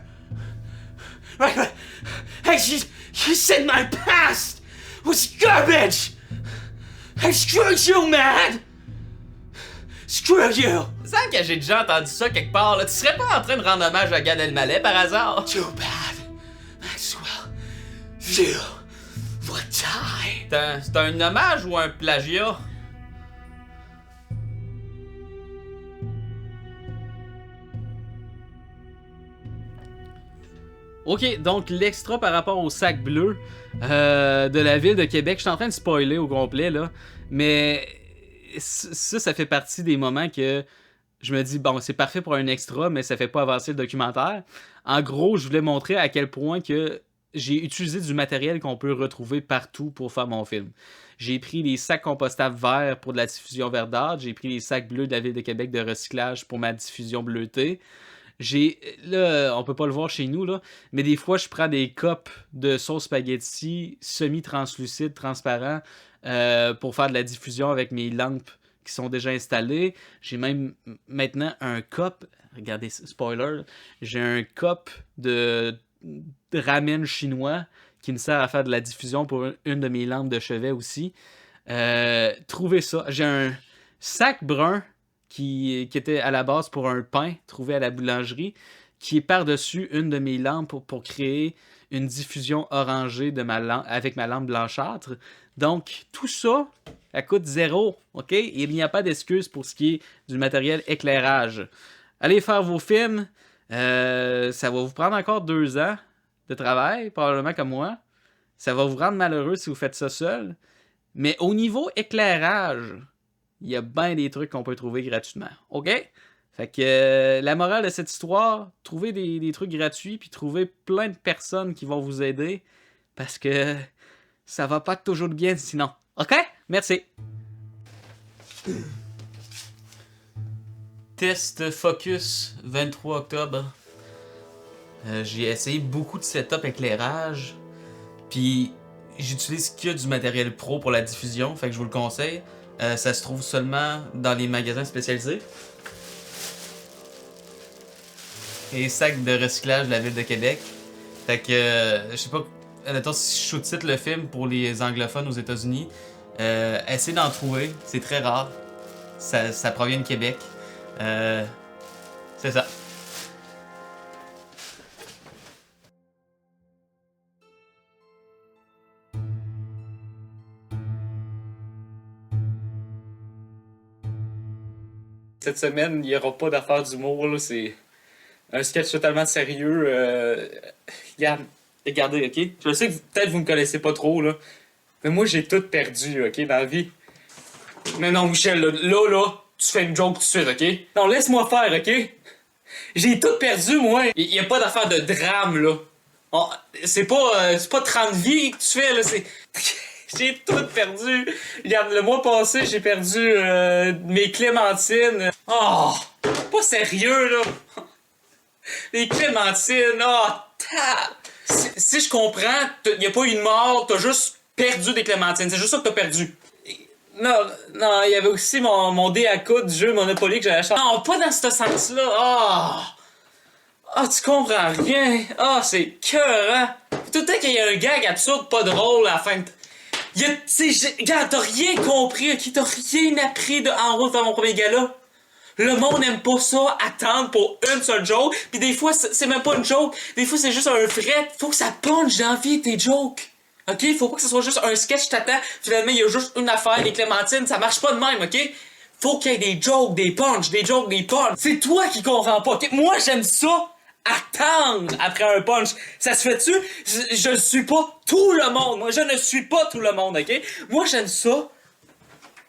Right? Hey, you said my past was garbage! Hey, screw you, man! Screw you! Il me semble que j'ai déjà entendu ça quelque part, là. Tu serais pas en train de rendre hommage à Gad Elmaleh par hasard? Too bad, Maxwell. You will die. C'est un hommage ou un plagiat? Ok, donc l'extra par rapport au sac bleu de la ville de Québec, je suis en train de spoiler au complet là, mais ça fait partie des moments que je me dis, bon, c'est parfait pour un extra, mais ça fait pas avancer le documentaire. En gros, je voulais montrer à quel point que j'ai utilisé du matériel qu'on peut retrouver partout pour faire mon film. J'ai pris les sacs compostables verts pour de la diffusion verdâtre, j'ai pris les sacs bleus de la ville de Québec de recyclage pour ma diffusion bleutée. Là, on peut pas le voir chez nous, là, mais des fois, je prends des copes de sauce spaghetti semi-translucides, transparents, pour faire de la diffusion avec mes lampes qui sont déjà installées. J'ai même maintenant un cup, regardez, spoiler, j'ai un cup de ramen chinois qui me sert à faire de la diffusion pour une de mes lampes de chevet aussi. Trouvez ça. J'ai un sac brun qui était à la base pour un pain trouvé à la boulangerie, qui est par-dessus une de mes lampes pour créer une diffusion orangée de avec ma lampe blanchâtre. Donc, tout ça, ça coûte 0, OK? Il n'y a pas d'excuse pour ce qui est du matériel éclairage. Allez faire vos films. Ça va vous prendre encore 2 ans de travail, probablement comme moi. Ça va vous rendre malheureux si vous faites ça seul. Mais au niveau éclairage, il y a bien des trucs qu'on peut trouver gratuitement. OK? Fait que la morale de cette histoire, trouvez des trucs gratuits, puis trouvez plein de personnes qui vont vous aider, parce que ça va pas toujours bien sinon. OK? Merci. Test Focus, 23 octobre. J'ai essayé beaucoup de setup éclairage, puis j'utilise que du matériel pro pour la diffusion, fait que je vous le conseille. Ça se trouve seulement dans les magasins spécialisés. Et sacs de recyclage de la ville de Québec. Fait que, je sais pas, admettons, si je sous-titre le film pour les anglophones aux États-Unis, essayez d'en trouver, c'est très rare. Ça provient de Québec. C'est ça. Cette semaine, il n'y aura pas d'affaires d'humour, là, c'est un sketch totalement sérieux. Regardez, ok? Je sais que peut-être vous me connaissez pas trop, là, mais moi j'ai tout perdu, ok, dans la vie. Mais non, Michel, là, tu fais une joke tout de suite, ok? Non, laisse-moi faire, ok? J'ai tout perdu, moi. Il n'y a pas d'affaire de drame, là. C'est pas 30 vies que tu fais, là, c'est... J'ai tout perdu. Regarde, le mois passé, j'ai perdu mes clémentines. Oh, pas sérieux, là. Les clémentines, si je comprends, il n'y a pas eu de mort, t'as juste perdu des clémentines. C'est juste ça que t'as perdu. Non, il y avait aussi mon dé à coups du jeu Monopoly que j'avais acheté. Non, pas dans ce sens-là. Tu comprends rien. C'est cœur, hein. Tout le temps qu'il y a un gag absurde, pas drôle à la fin de... Regarde, t'as rien compris, ok? T'as rien appris en route dans mon premier gala. Le monde aime pas ça, attendre pour une seule joke. Pis des fois, c'est même pas une joke. Des fois, c'est juste un fret. Faut que ça punch dans la vie, tes jokes. Ok? Faut pas que ce soit juste un sketch, t'attends. Finalement, il y a juste une affaire, les clémentines. Ça marche pas de même, ok? Faut qu'il y ait des jokes, des punch, des jokes, des punch. C'est toi qui comprends pas, ok? Moi, j'aime ça. Attendre après un punch. Ça se fait-tu? Je ne suis pas tout le monde. Moi, je ne suis pas tout le monde, ok? Moi, j'aime ça.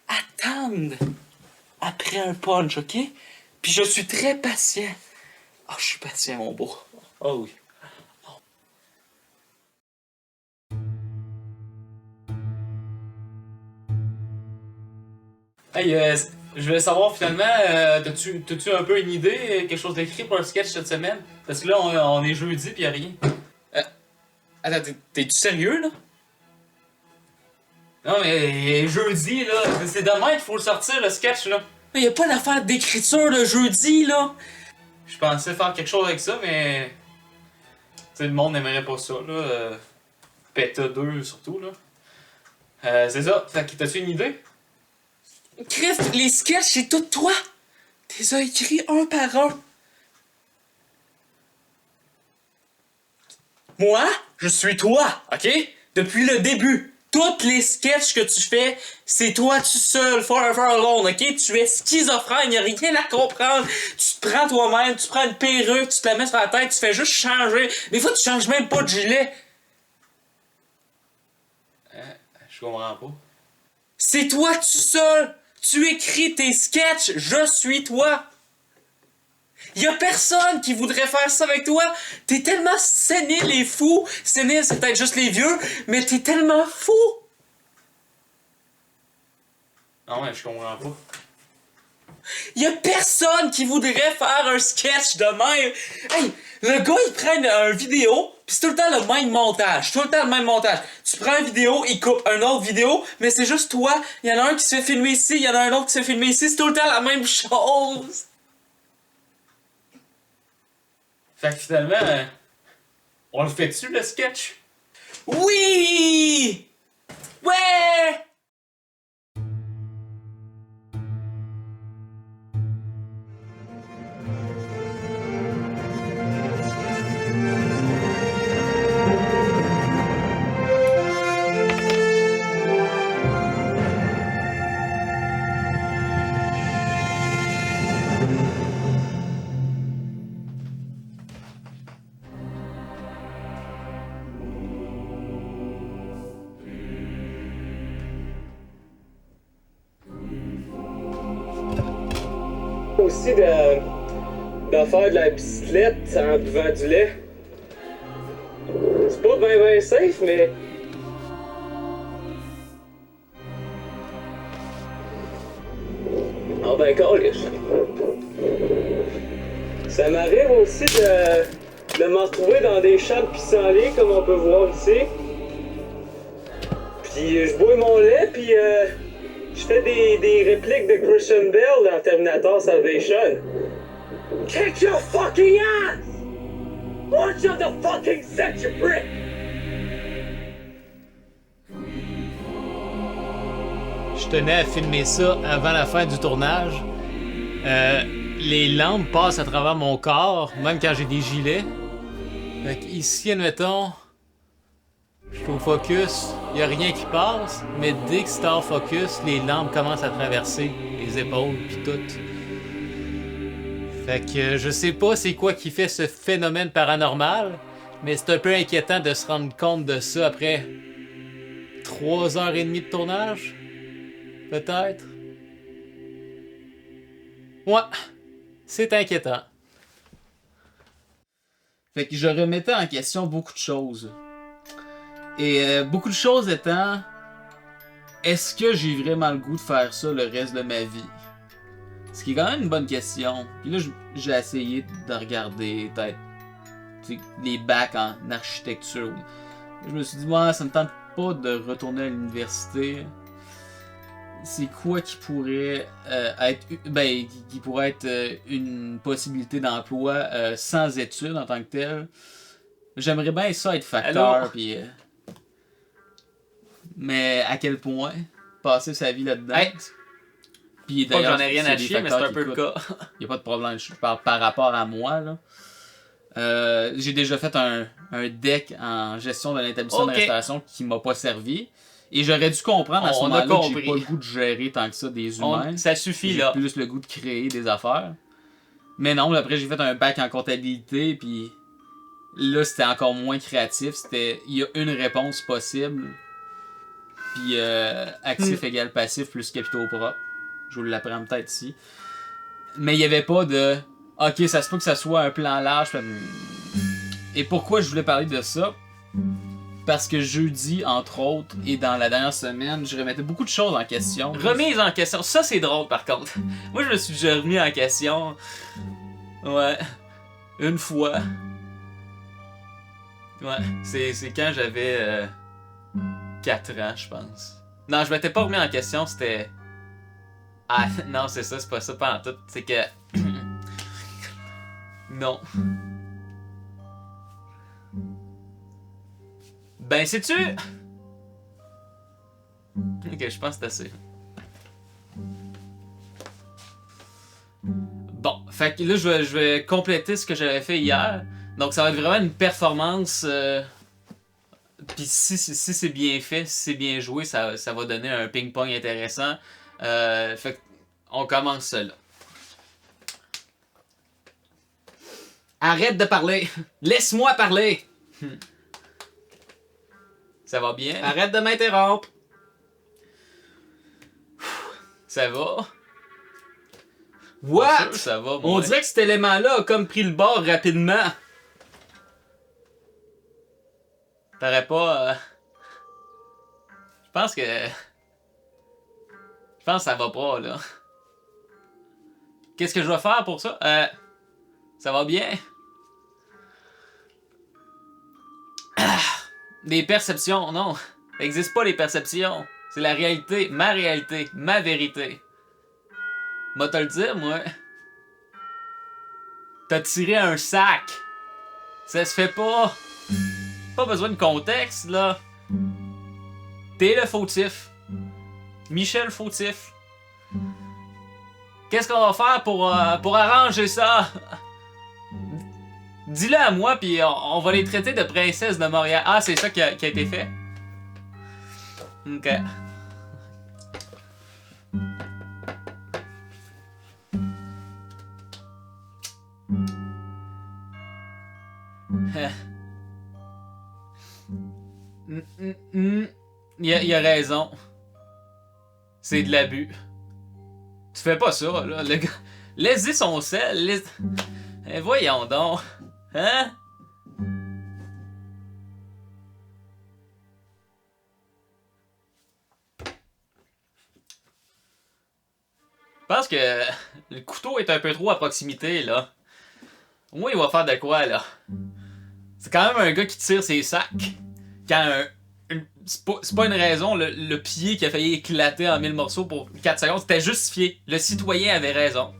Attendre après un punch, ok? Puis je suis très patient. Je suis patient, mon beau. Oui. Hey, je voulais savoir finalement, t'as-tu un peu une idée, quelque chose d'écrit pour un sketch cette semaine? Parce que là, on est jeudi pis y'a rien. Attends, t'es-tu sérieux là? Non mais jeudi là, c'est demain qu'il faut le sortir le sketch là. Mais y'a pas d'affaire d'écriture le jeudi là. Je pensais faire quelque chose avec ça, mais... Tu sais, le monde n'aimerait pas ça là. PETA 2 surtout là. C'est ça, fait que t'as-tu une idée? Chris, les sketchs, c'est tout toi! Tu les as écrits un par un. Moi, je suis toi, OK? Depuis le début. Toutes les sketchs que tu fais, c'est toi tout seul, forever alone, OK? Tu es schizophrène, y a rien à comprendre. Tu te prends toi-même, tu prends une perruque, tu te la mets sur la tête, tu fais juste changer. Des fois, tu changes même pas de gilet. Je comprends pas. C'est toi tout seul. Tu écris tes sketchs, je suis toi. Y a personne qui voudrait faire ça avec toi. T'es tellement sénile et fou. Sénile, c'est peut-être juste les vieux, mais t'es tellement fou. Non, mais je comprends pas. Y a personne qui voudrait faire un sketch de même. Hey, le gars, il prend une vidéo, pis c'est tout le temps le même montage. Tout le temps le même montage. Tu prends une vidéo, il coupe une autre vidéo, mais c'est juste toi. Y en a un qui se fait filmer ici, y en a un autre qui se fait filmer ici. C'est tout le temps la même chose. Fait que finalement, on le fait-tu, le sketch? Oui! Ouais! Aussi de faire de la bicyclette en buvant du lait. C'est pas ben safe, mais... Ah ben câlisse. Ça m'arrive aussi de me retrouver dans des champs de pissenlit, comme on peut voir ici. Puis je bois mon lait, puis je fais des répliques de Christian Bale dans Terminator Salvation. Kick your fucking ass! Watch out the fucking set, you prick! Je tenais à filmer ça avant la fin du tournage. Les lampes passent à travers mon corps, même quand j'ai des gilets. Fait ici, admettons, je suis au focus, il a rien qui passe, mais dès que c'est hors focus, les lampes commencent à traverser les épaules pis tout. Fait que je sais pas c'est quoi qui fait ce phénomène paranormal, mais c'est un peu inquiétant de se rendre compte de ça après 3h30 de tournage. Peut-être. Ouais, c'est inquiétant. Fait que je remettais en question beaucoup de choses. Et beaucoup de choses étant, est-ce que j'ai vraiment le goût de faire ça le reste de ma vie? Ce qui est quand même une bonne question. Puis là, j'ai essayé de regarder peut-être les bacs en architecture. Je me suis dit, moi, ça me tente pas de retourner à l'université. C'est quoi qui pourrait être une possibilité d'emploi sans études en tant que tel? J'aimerais bien ça être facteur, puis mais à quel point passer sa vie là-dedans? Hey, Puis pas que d'ailleurs, j'en ai rien s'il y a à des chier, mais c'est facteurs un peu qui le cas. Il n'y a pas de problème, je parle par rapport à moi, là. J'ai déjà fait un deck en gestion d'un établissement de restauration qui m'a pas servi. Et j'aurais dû comprendre à ce moment-là que j'ai pas le goût de gérer tant que ça des humains. Ça suffit, J'ai là. plus le goût de créer des affaires. Mais non, après j'ai fait un bac en comptabilité, puis là c'était encore moins créatif. C'était, il y a une réponse possible, puis actif égale passif plus capitaux propres. Je vous l'apprends peut-être ici. Mais il y avait pas de ok, ça se peut que ça soit un plan large. Et pourquoi je voulais parler de ça? Parce que jeudi, entre autres, et dans la dernière semaine, je remettais beaucoup de choses en question. Remise en question, ça c'est drôle par contre. Moi je me suis déjà remis en question. Ouais. Une fois. Ouais. C'est quand j'avais 4 ans, je pense. Non, je m'étais pas remis en question, c'était. Ah non, c'est ça, c'est pas ça pas en tout. C'est que. Non. Ben, sais-tu? Ok, je pense que c'est assez. Fait que là, je vais compléter ce que j'avais fait hier. Donc, ça va être vraiment une performance. Puis si c'est bien fait, si c'est bien joué, ça va donner un ping-pong intéressant. Fait que on commence ça là. Arrête de parler! Laisse-moi parler! Ça va bien? Arrête de m'interrompre. Ça va? What? Pas sûr, ça va, moi. On dirait que cet élément-là a comme pris le bord rapidement. T'aurais pas... Je pense que ça va pas, là. Qu'est-ce que je dois faire pour ça? Ça va bien? Des perceptions, non. Ça n'existe pas les perceptions. C'est la réalité, ma vérité. Moi te le dire, moi. T'as tiré un sac. Ça se fait pas. Pas besoin de contexte, là. T'es le fautif. Michel Fautif. Qu'est-ce qu'on va faire pour arranger ça? Dis-le à moi, puis on va les traiter de princesses de Montréal. Ah, c'est ça qui a été fait? Ok. Il a raison. C'est de l'abus. Tu fais pas ça, là. Le gars... Laisse-y son sel. Voyons donc. Hein? Je pense que le couteau est un peu trop à proximité, là. Au moins, il va faire de quoi, là? C'est quand même un gars qui tire ses sacs. Quand c'est pas une raison, le pied qui a failli éclater en 1000 morceaux pour 4 secondes, c'était justifié. Le citoyen avait raison.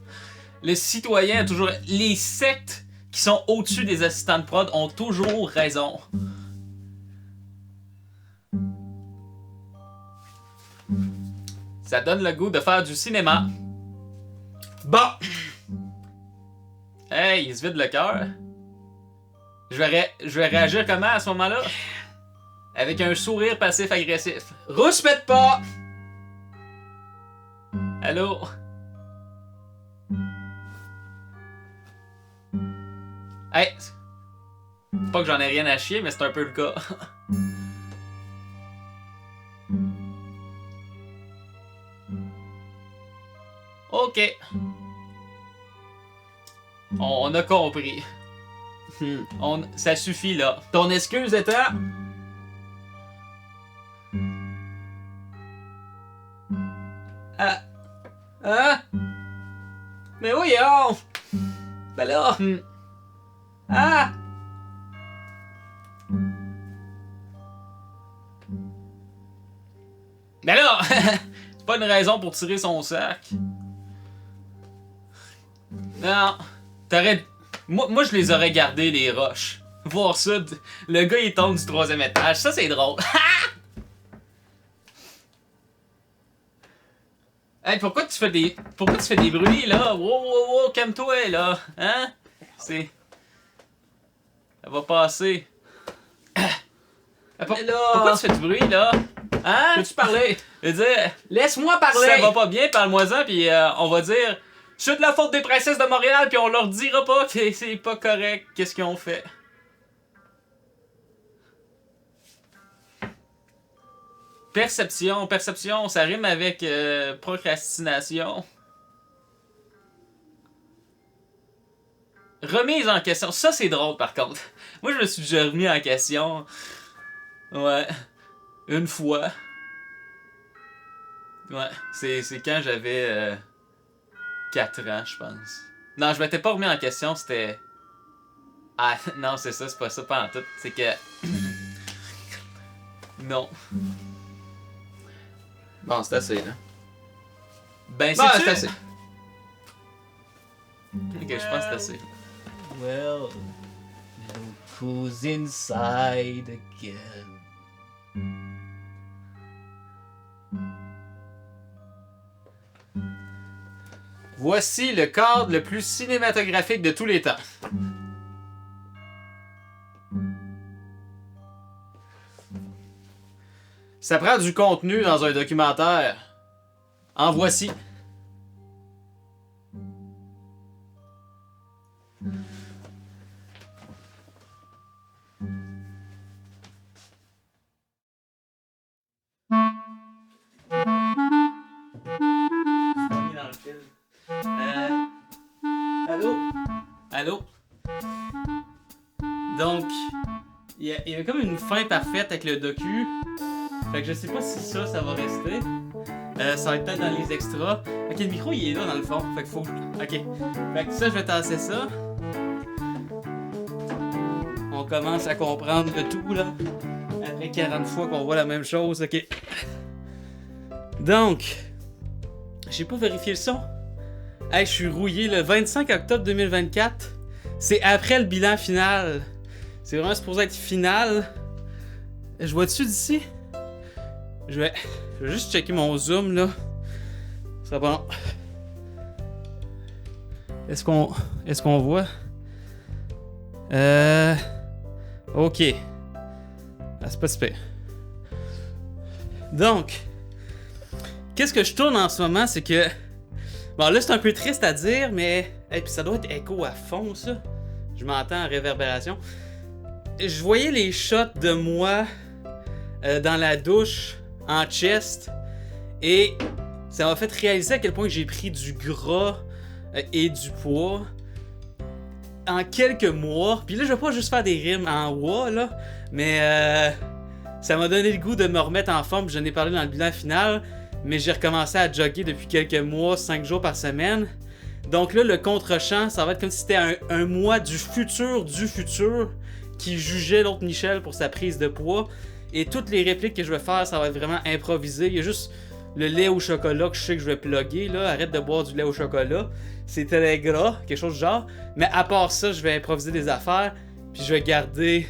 Le citoyen a toujours... Les sectes qui sont au-dessus des assistants de prod ont toujours raison. Ça donne le goût de faire du cinéma. Bon! Hey, il se vide le cœur. Je vais réagir comment à ce moment-là? Avec un sourire passif-agressif. Rouspète pas! Allô? Hey! C'est pas que j'en ai rien à chier, mais c'est un peu le cas. Ok. On a compris. Ça suffit là. Ton excuse étant... Ah. Hein? Mais voyons! Ben là... Ah! Ben là! C'est pas une raison pour tirer son sac. Non. T'aurais... Moi, je les aurais gardés, les roches. Voir ça, le gars il tombe du 3e étage. Ça, c'est drôle. Hey, pourquoi tu fais des bruits, là? Wow, calme-toi, là. Hein? Ça va passer. Pourquoi tu fais du bruit, là? Hein? Peux-tu parler? Je veux dire... Laisse-moi parler! Ça va pas bien, parle-moi-en, puis on va dire... C'est de la faute des princesses de Montréal, puis on leur dira pas que c'est pas correct, qu'est-ce qu'ils ont fait. Perception, ça rime avec procrastination. Remise en question, ça c'est drôle par contre. Moi je me suis déjà remis en question. Ouais, une fois. Ouais, c'est quand j'avais 4 ans, je pense. Non, je m'étais pas remis en question, c'était... Ah, non, c'est ça, c'est pas ça, pas en tout. C'est que... Non. Bon, c'est assez, là. Ben, Bon, c'est c'est assez. Ok, je pense que c'est assez. Well, look who's inside again. Voici le cadre le plus cinématographique de tous les temps. Ça prend du contenu dans un documentaire. En voici. Allô? Allô? Donc, il y avait comme une fin parfaite avec le docu. Fait que je sais pas si ça va rester. Ça va être peut-être dans les extras. Ok, le micro il est là dans le fond. Fait que faut. Ok. Fait que ça, je vais tasser ça. On commence à comprendre le tout là. Après 40 fois qu'on voit la même chose. Ok. Donc, j'ai pas vérifié le son. Hey, je suis rouillé le 25 octobre 2024. C'est après le bilan final. C'est vraiment supposé être final. Je vois dessus d'ici. Je vais juste checker mon zoom là. Ça sera pas long. Est-ce qu'on voit? Ok. Ah, c'est pas super. Donc, qu'est-ce que je tourne en ce moment, c'est que... Bon, là, c'est un peu triste à dire, mais... Et puis ça doit être écho à fond, ça. Je m'entends en réverbération. Je voyais les shots de moi dans la douche, en chest, et ça m'a fait réaliser à quel point j'ai pris du gras et du poids en quelques mois. Puis là, je vais pas juste faire des rimes en wa, là, mais ça m'a donné le goût de me remettre en forme. Je n'ai parlé dans le bilan final, mais j'ai recommencé à jogger depuis quelques mois, 5 jours par semaine. Donc là, le contre-champ, ça va être comme si c'était un mois du futur qui jugeait l'autre Michel pour sa prise de poids. Et toutes les répliques que je vais faire, ça va être vraiment improvisé. Il y a juste le lait au chocolat que je sais que je vais plugger, là. Arrête de boire du lait au chocolat. C'est très gras, quelque chose du genre. Mais à part ça, je vais improviser des affaires. Puis je vais garder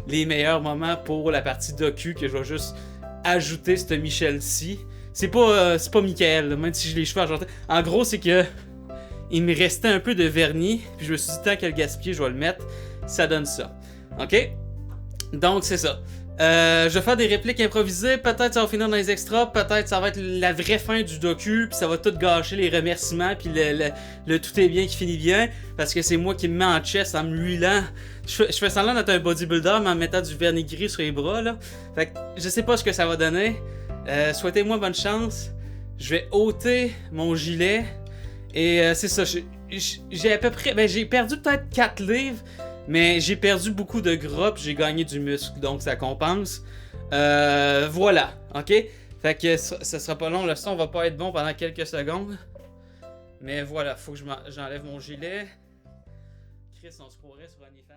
les meilleurs moments pour la partie docu que je vais juste ajouter ce Michel-ci. C'est pas Michael, là, même si j'ai les cheveux argentés. En gros, c'est que il me restait un peu de vernis. Puis je me suis dit, tant qu'à le gaspiller, je vais le mettre. Ça donne ça. Ok? Donc, c'est ça. Je vais faire des répliques improvisées, peut-être ça va finir dans les extras, peut-être ça va être la vraie fin du docu, puis ça va tout gâcher les remerciements, puis le tout est bien qui finit bien, parce que c'est moi qui me mets en chest en me huilant. Je fais semblant d'être un bodybuilder, mais en mettant du vernis gris sur les bras, là. Fait que je sais pas ce que ça va donner. Souhaitez-moi bonne chance. Je vais ôter mon gilet, et c'est ça, j'ai à peu près, j'ai perdu peut-être 4 livres, mais j'ai perdu beaucoup de gras pis j'ai gagné du muscle, donc ça compense. Voilà, ok? Fait que ça sera pas long, le son va pas être bon pendant quelques secondes. Mais voilà, faut que j'enlève mon gilet. Chris, on se croirait sur OnlyFans.